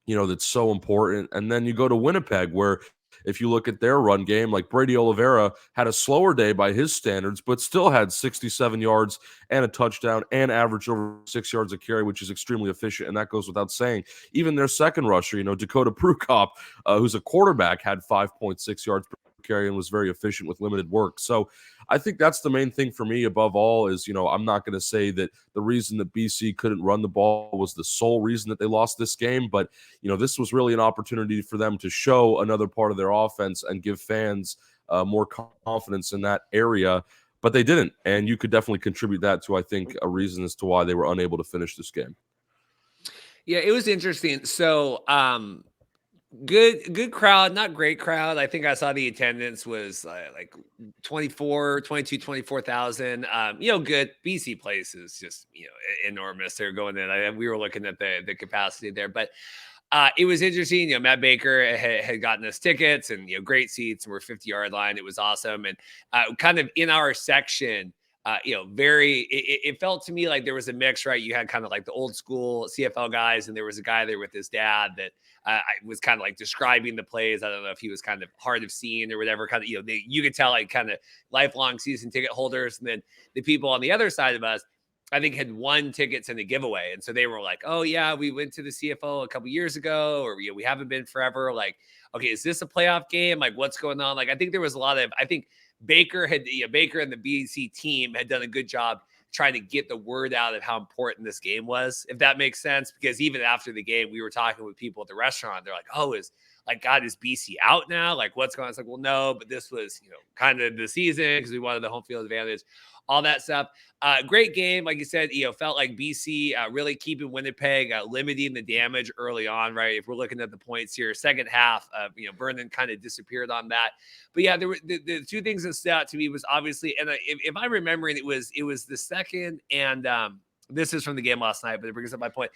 that's so important. And then you go to Winnipeg, where if you look at their run game, like Brady Oliveira had a slower day by his standards, but still had 67 yards and a touchdown and averaged over 6 yards a carry, which is extremely efficient. And that goes without saying. Even their second rusher, Dakota Prukop, who's a quarterback, had 5.6 yards per carry and was very efficient with limited work. So I think that's the main thing for me above all is, I'm not going to say that the reason that BC couldn't run the ball was the sole reason that they lost this game, but, this was really an opportunity for them to show another part of their offense and give fans more confidence in that area, but they didn't. And you could definitely contribute that to, I think, a reason as to why they were unable to finish this game. Yeah, it was interesting. So, good crowd, not great crowd. I think I saw the attendance was like 24,000. Good. BC place is just, enormous. They're going in. We were looking at the capacity there, but it was interesting. Matt Baker had gotten us tickets and, great seats, and we're 50-yard line. It was awesome. And kind of in our section, it felt to me like there was a mix, right? You had kind of like the old school CFL guys, and there was a guy there with his dad that I was kind of like describing the plays. I don't know if he was kind of hard of seeing or whatever, kind of, you could tell like kind of lifelong season ticket holders. And then the people on the other side of us, I think, had won tickets in a giveaway. And so they were like, oh yeah, we went to the CFL a couple years ago, or we haven't been forever. Like, okay, is this a playoff game? Like, what's going on? Like, I think there was a lot of, I think Baker and the BC team had done a good job trying to get the word out of how important this game was, if that makes sense. Because even after the game, we were talking with people at the restaurant. They're like, oh, is BC out now? Like, what's going on? It's like, well, no, but this was, kind of the season because we wanted the home field advantage, all that stuff. Great game. Like you said, felt like BC really keeping Winnipeg, limiting the damage early on, right? If we're looking at the points here, second half, Vernon kind of disappeared on that. But yeah, there were the two things that stood out to me was obviously, and if I'm remembering, it was the second, and this is from the game last night, but it brings up my point.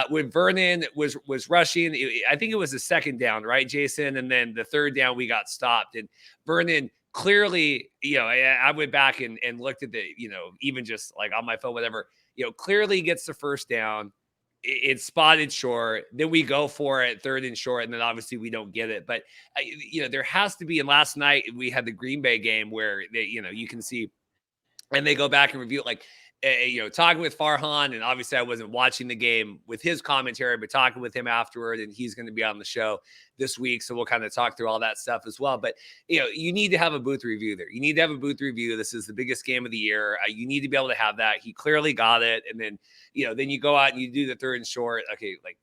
When Vernon was rushing, I think it was the second down, right, Jason? And then the third down, we got stopped, and Vernon clearly, I went back and looked at the, even just like on my phone, whatever, clearly gets the first down. It's spotted short. Then we go for it, third and short, and then obviously we don't get it. But, there has to be, and last night we had the Green Bay game where, they, you can see, and they go back and review it, like, talking with Farhan, and obviously I wasn't watching the game with his commentary, but talking with him afterward, and he's going to be on the show this week. So we'll kind of talk through all that stuff as well. But, you need to have a booth review there. You need to have a booth review. This is the biggest game of the year. You need to be able to have that. He clearly got it. And then, then you go out and you do the third and short. Okay. Like,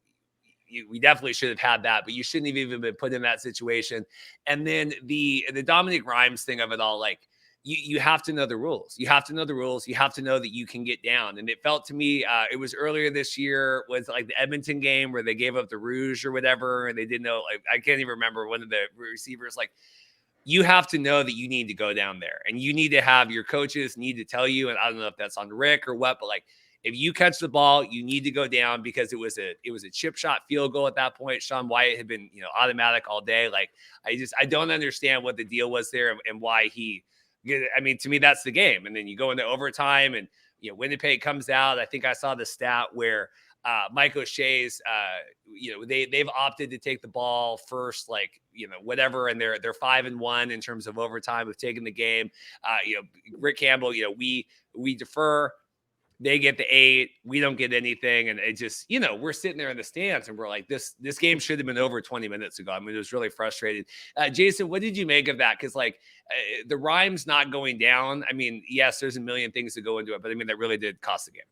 we definitely should have had that, but you shouldn't have even been put in that situation. And then the Dominic Rhymes thing of it all, like, you have to know the rules. You have to know the rules. You have to know that you can get down. And it felt to me, it was earlier this year, was like the Edmonton game where they gave up the rouge or whatever, and they didn't know. Like, I can't even remember, one of the receivers. Like, you have to know that you need to go down there, and you need to have your coaches need to tell you. And I don't know if that's on Rick or what, but like, if you catch the ball, you need to go down, because it was a chip shot field goal at that point. Sean Wyatt had been automatic all day. Like, I don't understand what the deal was there and why he. I mean, to me, that's the game. And then you go into overtime, and Winnipeg comes out. I think I saw the stat where Mike O'Shea's, they've opted to take the ball first, like, whatever, and they're 5-1 in terms of overtime of taking the game. Rick Campbell, we defer. They get the 8. We don't get anything. And it just, we're sitting there in the stands, and we're like, this game should have been over 20 minutes ago. I mean, it was really frustrating. Jason, what did you make of that? Because, like, the Rhymes not going down, I mean, yes, there's a million things to go into it, but I mean, that really did cost the game.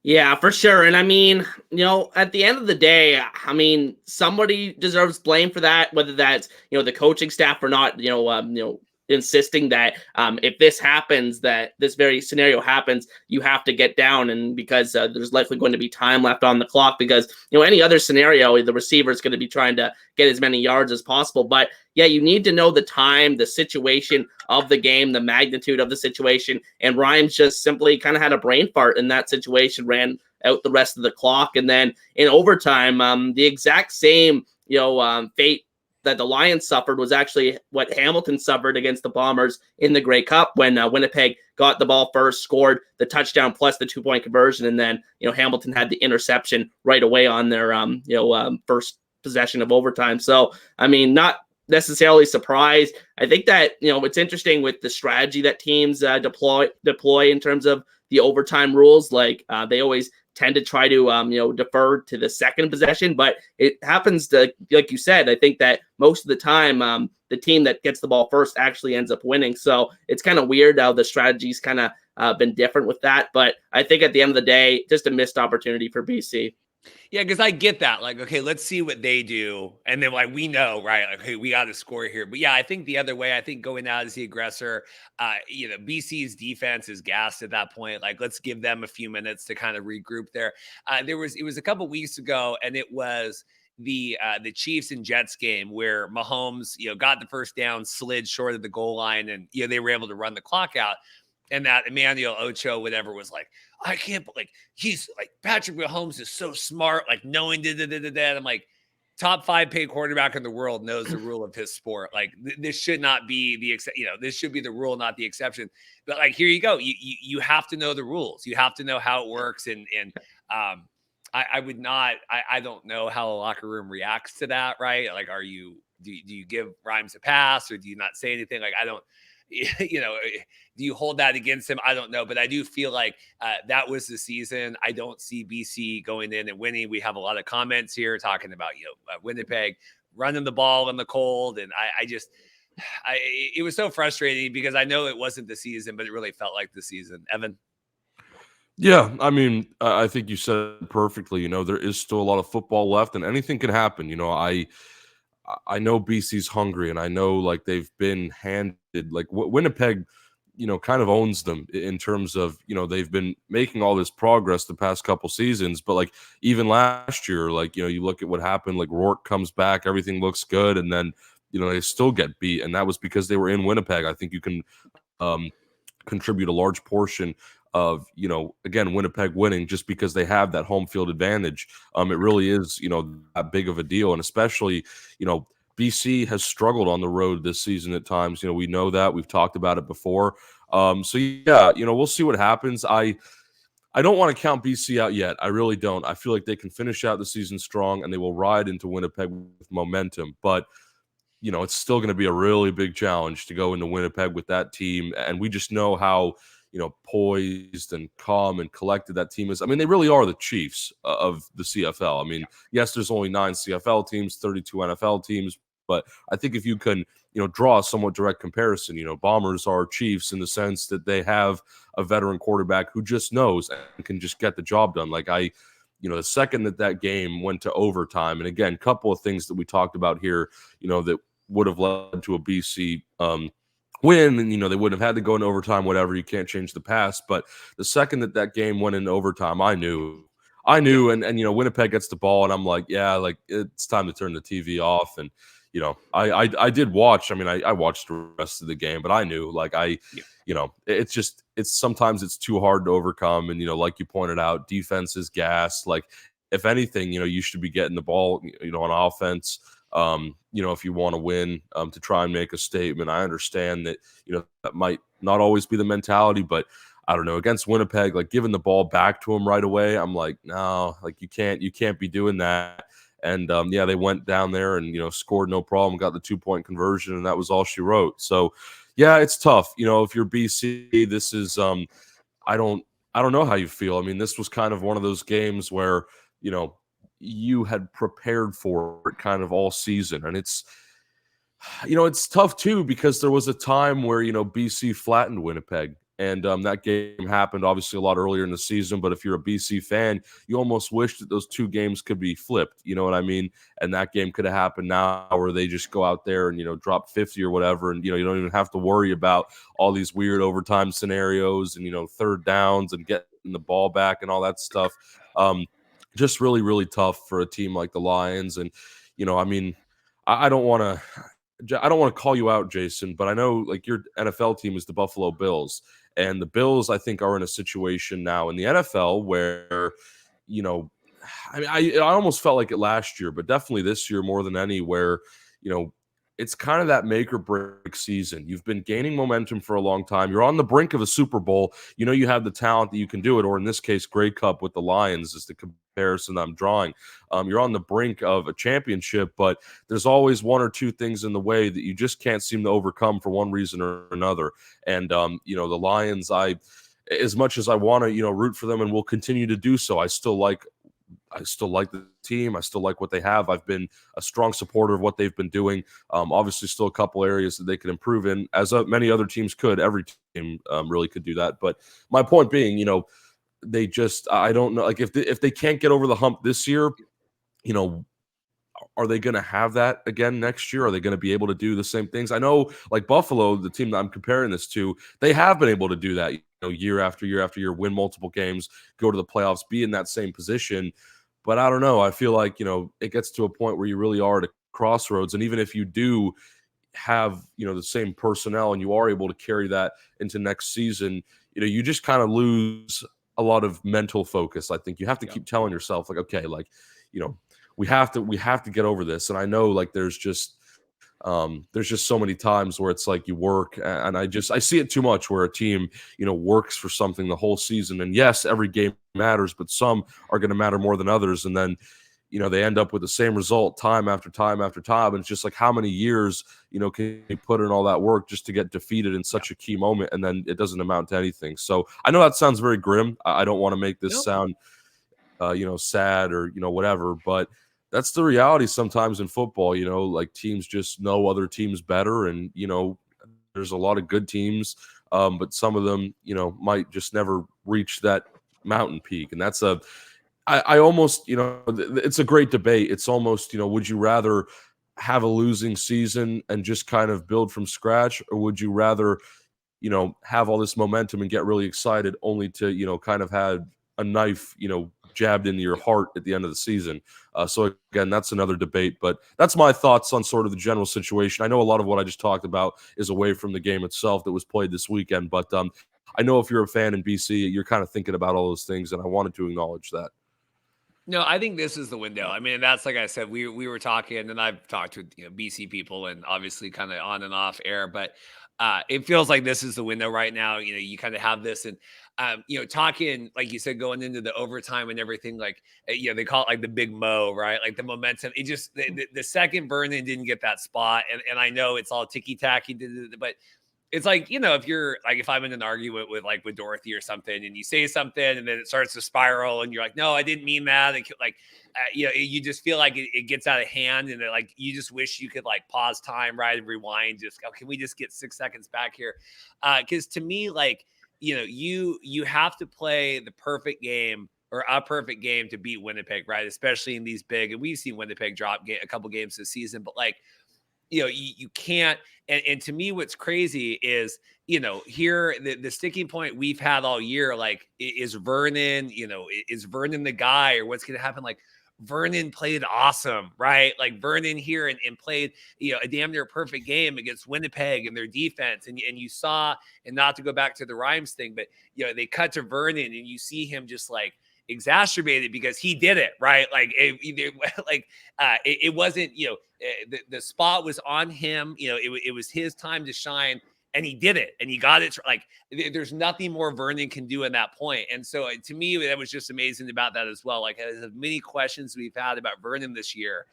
Yeah, for sure. And I mean, at the end of the day, I mean, somebody deserves blame for that, whether that's, the coaching staff or not, insisting that if this happens, that this very scenario happens, you have to get down, and because there's likely going to be time left on the clock, because any other scenario, the receiver is going to be trying to get as many yards as possible. But yeah, you need to know the time, the situation of the game, the magnitude of the situation, and Rhymes just simply kind of had a brain fart in that situation, ran out the rest of the clock, and then in overtime, the exact same fate that the Lions suffered was actually what Hamilton suffered against the Bombers in the Grey Cup, when Winnipeg got the ball first, scored the touchdown plus the 2-point conversion, and then Hamilton had the interception right away on their first possession of overtime. So I mean, not necessarily surprised. I think that it's interesting with the strategy that teams deploy in terms of the overtime rules. Like they always tend to try to defer to the second possession, but it happens to, like you said, I think that most of the time the team that gets the ball first actually ends up winning. So it's kind of weird how the strategy's kind of been different with that, but I think at the end of the day, just a missed opportunity for BC. Yeah, because I get that. Like, okay, let's see what they do. And then, like, we know, right? Like, hey, we got to score here. But yeah, I think the other way, I think going out as the aggressor, BC's defense is gassed at that point. Like, let's give them a few minutes to kind of regroup there. It was a couple weeks ago, and it was the Chiefs and Jets game where Mahomes, got the first down, slid short of the goal line, and they were able to run the clock out. And that Emmanuel Ocho, whatever, was like, I can't, like, he's like, Patrick Mahomes is so smart, like knowing that. I'm like, top 5 paid quarterback in the world knows the rule of his sport. Like this should not be this should be the rule, not the exception. But like, here you go. You have to know the rules. You have to know how it works. And I would not, I don't know how a locker room reacts to that, right? Like, do you give Rhymes a pass, or do you not say anything? Like, I don't, do you hold that against him? I don't know, but I do feel like that was the season. I don't see BC going in and winning. We have a lot of comments here talking about, Winnipeg running the ball in the cold. And it was so frustrating because I know it wasn't the season, but it really felt like the season. Evan? Yeah, I mean, I think you said it perfectly. There is still a lot of football left, and anything can happen. I know BC's hungry, and I know like they've been handed, like Winnipeg, kind of owns them in terms of, they've been making all this progress the past couple seasons, but like even last year, like, you look at what happened, like Rourke comes back, everything looks good, and then, they still get beat, and that was because they were in Winnipeg. I think you can contribute a large portion of, again, Winnipeg winning just because they have that home field advantage. It really is, that big of a deal. And especially, BC has struggled on the road this season at times. We know that. We've talked about it before. So yeah, we'll see what happens. I don't want to count BC out yet. I really don't. I feel like they can finish out the season strong, and they will ride into Winnipeg with momentum. But it's still going to be a really big challenge to go into Winnipeg with that team. And we just know how, poised and calm and collected that team is. I mean, they really are the Chiefs of the CFL. I mean, yes, there's only 9 CFL teams, 32 NFL teams, but I think if you can, draw a somewhat direct comparison, Bombers are Chiefs in the sense that they have a veteran quarterback who just knows and can just get the job done. Like the second that game went to overtime, and again, a couple of things that we talked about here, that would have led to a BC win, and they wouldn't have had to go in overtime, whatever. You can't change the past. But the second that game went into overtime, I knew, and Winnipeg gets the ball, and I'm like, yeah, like it's time to turn the TV off. And I did watch. I mean, I watched the rest of the game, but I knew, like it's sometimes it's too hard to overcome. And like you pointed out, defense is gas. Like if anything, you should be getting the ball, on offense. If you want to win, to try and make a statement. I understand that, that might not always be the mentality, but I don't know, against Winnipeg, like giving the ball back to them right away, I'm like, no, like you can't be doing that. And they went down there and, scored no problem, got the 2-point conversion, and that was all she wrote. So yeah, it's tough. If you're BC, this is, I don't know how you feel. I mean, this was kind of one of those games where, you had prepared for it kind of all season. And it's tough too, because there was a time where, BC flattened Winnipeg, And that game happened obviously a lot earlier in the season. But if you're a BC fan, you almost wish that those two games could be flipped. You know what I mean? And that game could have happened now, where they just go out there and, you know, drop 50 or whatever. And, you know, you don't even have to worry about all these weird overtime scenarios and, you know, third downs and getting the ball back and all that stuff. Just really, really tough for a team like the Lions. And, you know, I mean, I don't want to call you out, Jason, but I know like your NFL team is the Buffalo Bills. And the Bills, I think, are in a situation now in the NFL where, you know, I mean, I almost felt like it last year, but definitely this year more than any, where, you know, it's kind of that make or break season. You've been gaining momentum for a long time. You're on the brink of a Super Bowl. You know, you have the talent that you can do it, or in this case, Grey Cup with the Lions is the comparison I'm drawing. You're on the brink of a championship, but there's always one or two things in the way that you just can't seem to overcome for one reason or another. And, you know, the Lions, as much as I want to, you know, root for them and will continue to do so, I still like the team. I still like what they have. I've been a strong supporter of what they've been doing. Obviously, still a couple areas that they could improve in, as many other teams could. Every team really could do that. But my point being, you know, they just, I don't know, like if they can't get over the hump this year, you know, are they going to have that again next year? Are they going to be able to do the same things? I know, like Buffalo, the team that I'm comparing this to, they have been able to do that, you know, year after year after year, win multiple games, go to the playoffs, be in that same position. But I don't know. I feel like, you know, it gets to a point where you really are at a crossroads. And even if you do have, you know, the same personnel and you are able to carry that into next season, you know, you just kind of lose a lot of mental focus. I think you have to keep telling yourself, like, okay, like, you know, we have to get over this. And I know, like, there's just so many times where it's like you work, and I see it too much where a team, you know, works for something the whole season. And yes, every game matters, but some are going to matter more than others. And then, you know, they end up with the same result time after time after time. And it's just like, how many years, you know, can you put in all that work just to get defeated in such a key moment, and then it doesn't amount to anything? So I know that sounds very grim. I don't want to make this sound, you know, sad or, you know, whatever, but that's the reality sometimes in football. You know, like teams just know other teams better, and, you know, there's a lot of good teams, but some of them, you know, might just never reach that mountain peak. And that's I almost, you know, it's a great debate. It's almost, you know, would you rather have a losing season and just kind of build from scratch, or would you rather, you know, have all this momentum and get really excited only to, you know, kind of have a knife, you know, jabbed into your heart at the end of the season? So again, that's another debate, but that's my thoughts on sort of the general situation. I know a lot of what I just talked about is away from the game itself that was played this weekend, but I know if you're a fan in BC, you're kind of thinking about all those things, and I wanted to acknowledge that. No, I think this is the window. I mean, that's like I said, we were talking, and I've talked to, you know, BC people, and obviously kind of on and off air, but it feels like this is the window right now. You know, you kind of have this, and you know, talking like you said, going into the overtime and everything. Like, you know, they call it like the big mo, right? Like the momentum. It just the second Vernon didn't get that spot, and I know it's all ticky tacky, but it's like, you know, if you're like, if I'm in an argument with Dorothy or something, and you say something and then it starts to spiral and you're like, no, I didn't mean that. And like, you know, you just feel like it gets out of hand, and like, you just wish you could like pause time, right? And rewind, just, oh, can we just get 6 seconds back here? Cause to me, like, you know, you have to play the perfect game or a perfect game to beat Winnipeg, right? Especially in these big, and we've seen Winnipeg drop a couple games this season, but like, you know, you can't. And to me, what's crazy is, you know, here, the sticking point we've had all year, like, is Vernon, you know, is Vernon the guy, or what's going to happen? Like, Vernon played awesome, right? Like, Vernon here and played, you know, a damn near perfect game against Winnipeg and their defense. And you saw, and not to go back to the Rhymes thing, but, you know, they cut to Vernon and you see him just like exacerbated because he did it, right? Like, it wasn't, you know, the spot was on him. You know, it was his time to shine, and he did it, and he got it. Like, there's nothing more Vernon can do in that point. And so to me, that was just amazing about that as well. Like, as many questions we've had about Vernon this year,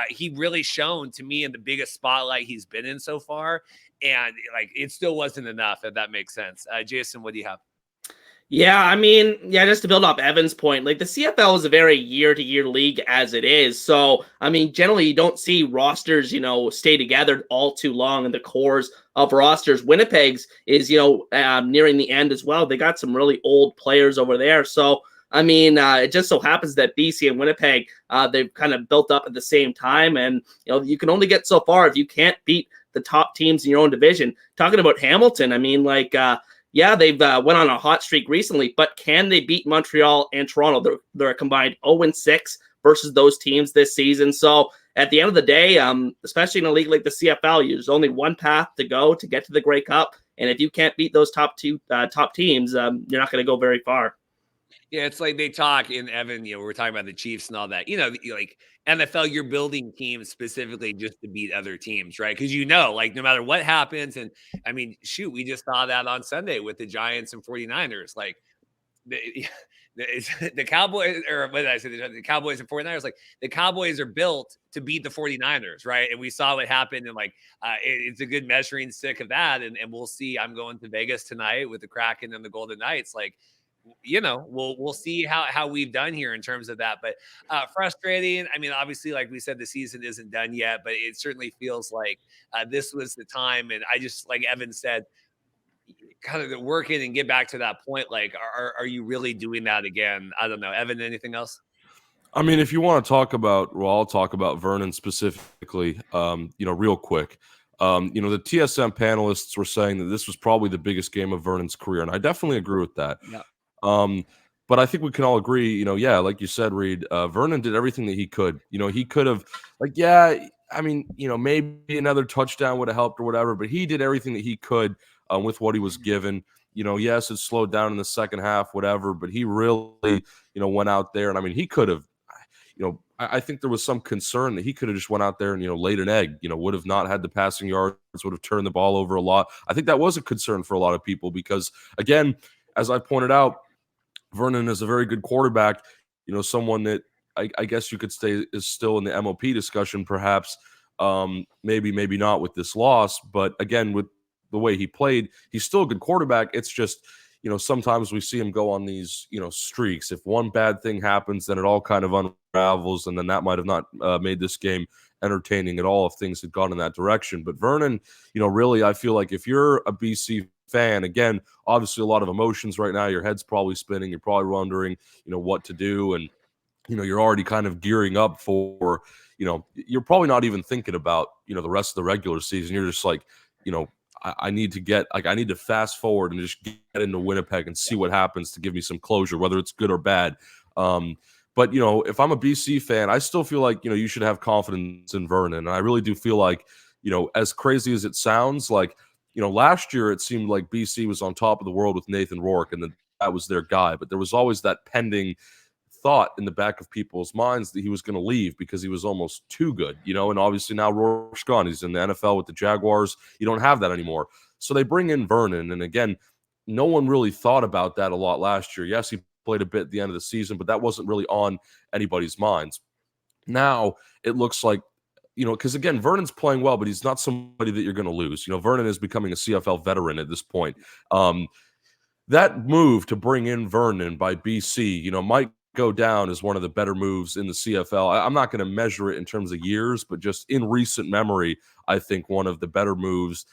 he really shone to me in the biggest spotlight he's been in so far. And like, it still wasn't enough, if that makes sense. Jason, what do you have? Yeah, I mean, yeah, just to build off Evan's point, like the CFL is a very year-to-year league as it is. So, I mean, generally you don't see rosters, stay together all too long in the cores of rosters. Winnipeg's is, nearing the end as well. They got some really old players over there. So, I mean, it just so happens that BC and Winnipeg, they've kind of built up at the same time. And, you can only get so far if you can't beat the top teams in your own division. Talking about Hamilton, I mean, yeah, they've went on a hot streak recently, but can they beat Montreal and Toronto? They're a combined 0-6 versus those teams this season. So at the end of the day, especially in a league like the CFL, there's only one path to go to get to the Grey Cup. And if you can't beat those top teams, you're not going to go very far. Yeah, it's like they talk in Evan, we're talking about the Chiefs and all that. Like NFL, you're building teams specifically just to beat other teams, right? Because like no matter what happens, and I mean, shoot, we just saw that on Sunday with the Giants and 49ers. Like the Cowboys, or what did I say? The Cowboys and 49ers, like the Cowboys are built to beat the 49ers, right? And we saw what happened, and it's a good measuring stick of that. And we'll see. I'm going to Vegas tonight with the Kraken and the Golden Knights. Like, we'll see how we've done here in terms of that. But frustrating. I mean, obviously, like we said, the season isn't done yet, but it certainly feels like this was the time. And I just, like Evan said, kind of work in and get back to that point. Like, are you really doing that again? I don't know. Evan, anything else? I mean, if you want to talk about, I'll talk about Vernon specifically, real quick. The TSM panelists were saying that this was probably the biggest game of Vernon's career, and I definitely agree with that. Yeah. But I think we can all agree, like you said, Reid, Vernon did everything that he could. He could have, maybe another touchdown would have helped or whatever, but he did everything that he could with what he was given. Yes, it slowed down in the second half, whatever, but he really, went out there. And I mean, he could have, I think there was some concern that he could have just went out there and, laid an egg, would have not had the passing yards, would have turned the ball over a lot. I think that was a concern for a lot of people because, again, as I pointed out, Vernon is a very good quarterback, someone that I guess you could say is still in the MOP discussion, perhaps, maybe not with this loss. But again, with the way he played, he's still a good quarterback. It's just, sometimes we see him go on these, streaks. If one bad thing happens, then it all kind of unravels. And then that might have not made this game entertaining at all if things had gone in that direction. But Vernon, really, I feel like if you're a BC fan, again, obviously a lot of emotions right now. Your head's probably spinning. You're probably wondering, what to do. And, you're already kind of gearing up for, you're probably not even thinking about, the rest of the regular season. You're just like, I need to fast forward and just get into Winnipeg and see what happens to give me some closure, whether it's good or bad. But, if I'm a BC fan, I still feel like, you should have confidence in Vernon. And I really do feel like, as crazy as it sounds, like, last year it seemed like BC was on top of the world with Nathan Rourke and that was their guy. But there was always that pending thought in the back of people's minds that he was going to leave because he was almost too good, and obviously now Rourke's gone. He's in the NFL with the Jaguars. You don't have that anymore. So they bring in Vernon. And again, no one really thought about that a lot last year. Yes, he played a bit at the end of the season, but that wasn't really on anybody's minds. Now it looks like, because again, Vernon's playing well, but he's not somebody that you're going to lose. Vernon is becoming a CFL veteran at this point. That move to bring in Vernon by BC, might go down as one of the better moves in the CFL. I'm not going to measure it in terms of years, but just in recent memory, I think one of the better moves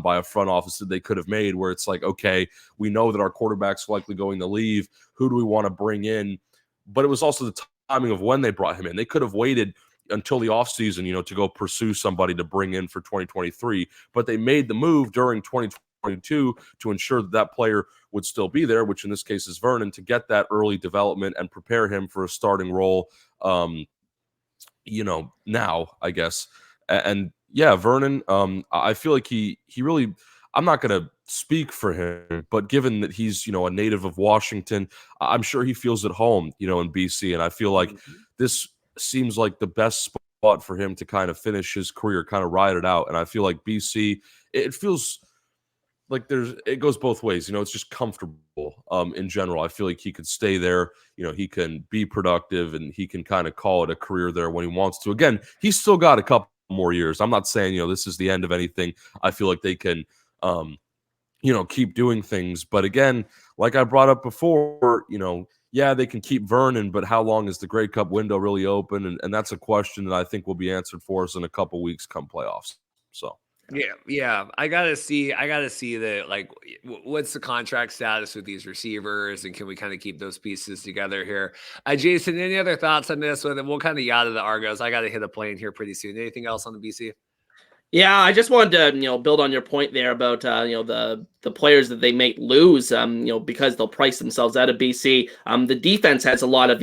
by a front office that they could have made, where it's like, okay, we know that our quarterback's likely going to leave. Who do we want to bring in? But it was also the timing of when they brought him in. They could have waited until the offseason, to go pursue somebody to bring in for 2023. But they made the move during 2022 to ensure that player would still be there, which in this case is Vernon, to get that early development and prepare him for a starting role, now, I guess. And yeah, Vernon, I feel like he really, I'm not going to speak for him, but given that he's, a native of Washington, I'm sure he feels at home, in BC. And I feel like this seems like the best spot for him to kind of finish his career, kind of ride it out. And I feel like BC, it feels like it goes both ways. It's just comfortable in general. I feel like he could stay there. He can be productive and he can kind of call it a career there when he wants to. Again, he's still got a couple more years. I'm not saying, this is the end of anything. I feel like they can, keep doing things. But again, like I brought up before, yeah, they can keep Vernon, but how long is the Grey Cup window really open? And that's a question that I think will be answered for us in a couple weeks come playoffs. So. Yeah. I gotta see that. Like, what's the contract status with these receivers, and can we kind of keep those pieces together here? Jason, any other thoughts on this one? And we'll kind of yacht to the Argos. I got to hit a plane here pretty soon. Anything else on the BC? Yeah, I just wanted to, build on your point there about, the players that they may lose, because they'll price themselves out of BC. The defense has a lot of,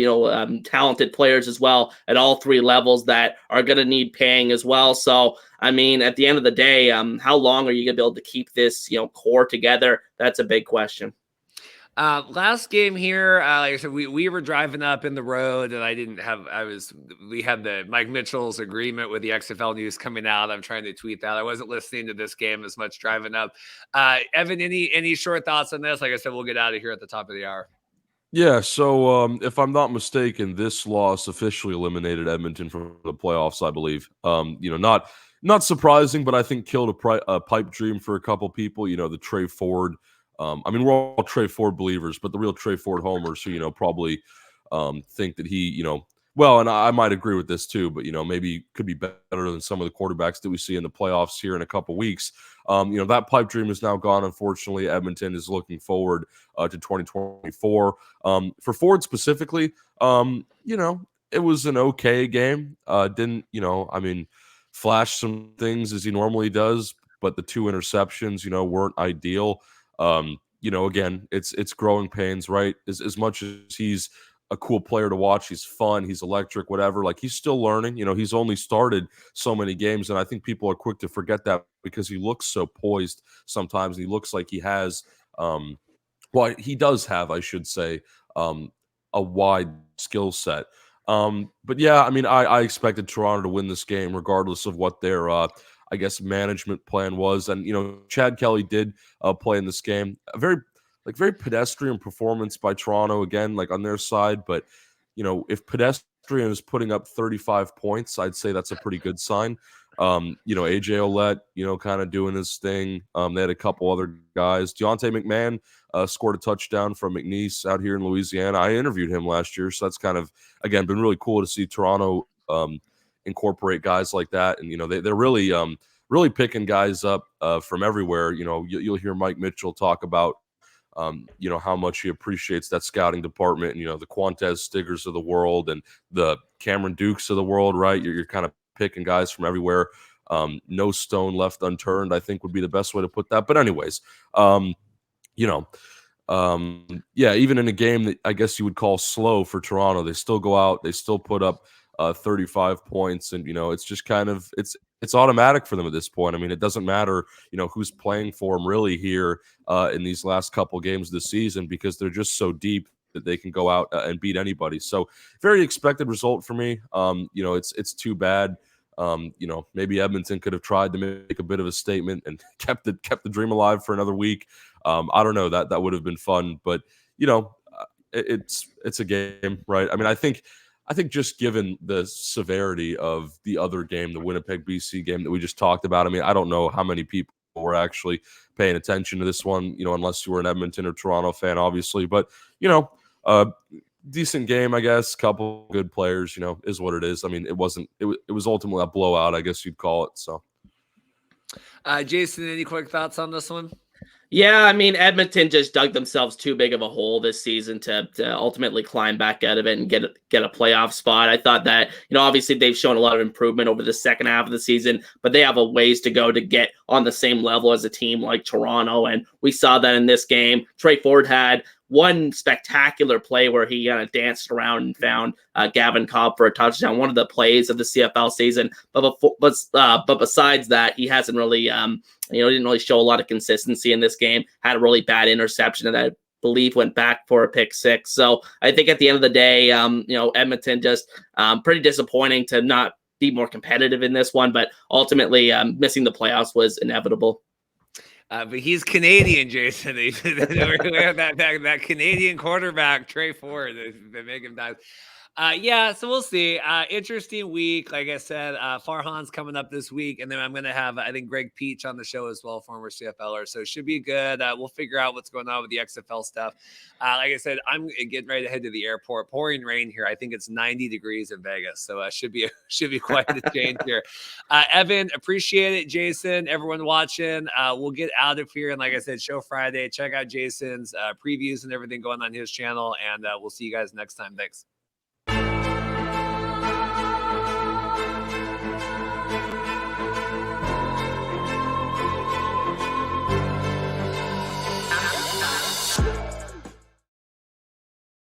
talented players as well at all three levels that are going to need paying as well. So, I mean, at the end of the day, how long are you going to be able to keep this, core together? That's a big question. Last game here, like I said, we were driving up in the road, and we had the Mike Mitchell's agreement with the XFL news coming out. I'm trying to tweet that. I wasn't listening to this game as much driving up. Evan, any short thoughts on this? Like I said, we'll get out of here at the top of the hour. Yeah, so if I'm not mistaken, this loss officially eliminated Edmonton from the playoffs, I believe. Not surprising, but I think killed a pipe dream for a couple people. The Trey Ford. We're all Trey Ford believers, but the real Trey Ford homers who, probably think that he, well, and I might agree with this too, but, maybe could be better than some of the quarterbacks that we see in the playoffs here in a couple weeks. That pipe dream is now gone. Unfortunately, Edmonton is looking forward to 2024. For Ford specifically, it was an okay game. Didn't, flash some things as he normally does, but the 2 interceptions, weren't ideal. Again, it's growing pains, right? As much as he's a cool player to watch, he's fun, he's electric, whatever. Like, he's still learning. He's only started so many games, and I think people are quick to forget that because he looks so poised sometimes. He looks like he has, he does have, I should say, a wide skill set. But yeah, I expected Toronto to win this game regardless of what their I guess management plan was. And Chad Kelly did play in this game. A very pedestrian performance by Toronto again, like on their side. But if pedestrian is putting up 35 points, I'd say that's a pretty good sign. AJ Ouellette, kind of doing his thing. They had a couple other guys. Deontay McMahon scored a touchdown from McNeese out here in Louisiana. I interviewed him last year, so that's kind of, again, been really cool to see Toronto incorporate guys like that. And they're really picking guys up from everywhere. You'll hear Mike Mitchell talk about how much he appreciates that scouting department, and the Quantez Stiggers of the world and the Cameron Dukes of the world, right? You're kind of picking guys from everywhere. No stone left unturned, I think, would be the best way to put that. But anyways, even in a game that I guess you would call slow for Toronto, they still go out, they still put up 35 points, and it's just kind of it's automatic for them at this point. It doesn't matter who's playing for them really here in these last couple games of the season, because they're just so deep that they can go out and beat anybody. So very expected result for me. It's too bad. Maybe Edmonton could have tried to make a bit of a statement and kept the dream alive for another week. I don't know, that would have been fun, but it's a game, right? I think just given the severity of the other game, the Winnipeg BC game that we just talked about, I don't know how many people were actually paying attention to this one, unless you were an Edmonton or Toronto fan, obviously. But, decent game, I guess. Couple good players, is what it is. It was ultimately a blowout, I guess you'd call it. So, Jason, any quick thoughts on this one? Yeah, Edmonton just dug themselves too big of a hole this season to ultimately climb back out of it and get a playoff spot. I thought that, obviously they've shown a lot of improvement over the second half of the season, but they have a ways to go to get on the same level as a team like Toronto. And we saw that in this game. Trey Ford had one spectacular play where he kind of danced around and found Gavin Cobb for a touchdown, one of the plays of the CFL season. But besides that, he hasn't really, didn't really show a lot of consistency in this game. Had a really bad interception that I believe went back for a pick six. So I think at the end of the day, Edmonton just pretty disappointing to not be more competitive in this one, but ultimately missing the playoffs was inevitable. But he's Canadian, Jason. We have that Canadian quarterback, Trey Ford, that make him die. Yeah, so we'll see. Interesting week. Like I said, Farhan's coming up this week, and then I'm going to have, I think, Greg Peach on the show as well, former CFLer. So it should be good. We'll figure out what's going on with the XFL stuff. Like I said, I'm getting ready to head to the airport. Pouring rain here. I think it's 90 degrees in Vegas, so should be quite the change here. Evan, appreciate it. Jason, everyone watching. We'll get out of here, and like I said, show Friday. Check out Jason's previews and everything going on his channel, and we'll see you guys next time. Thanks.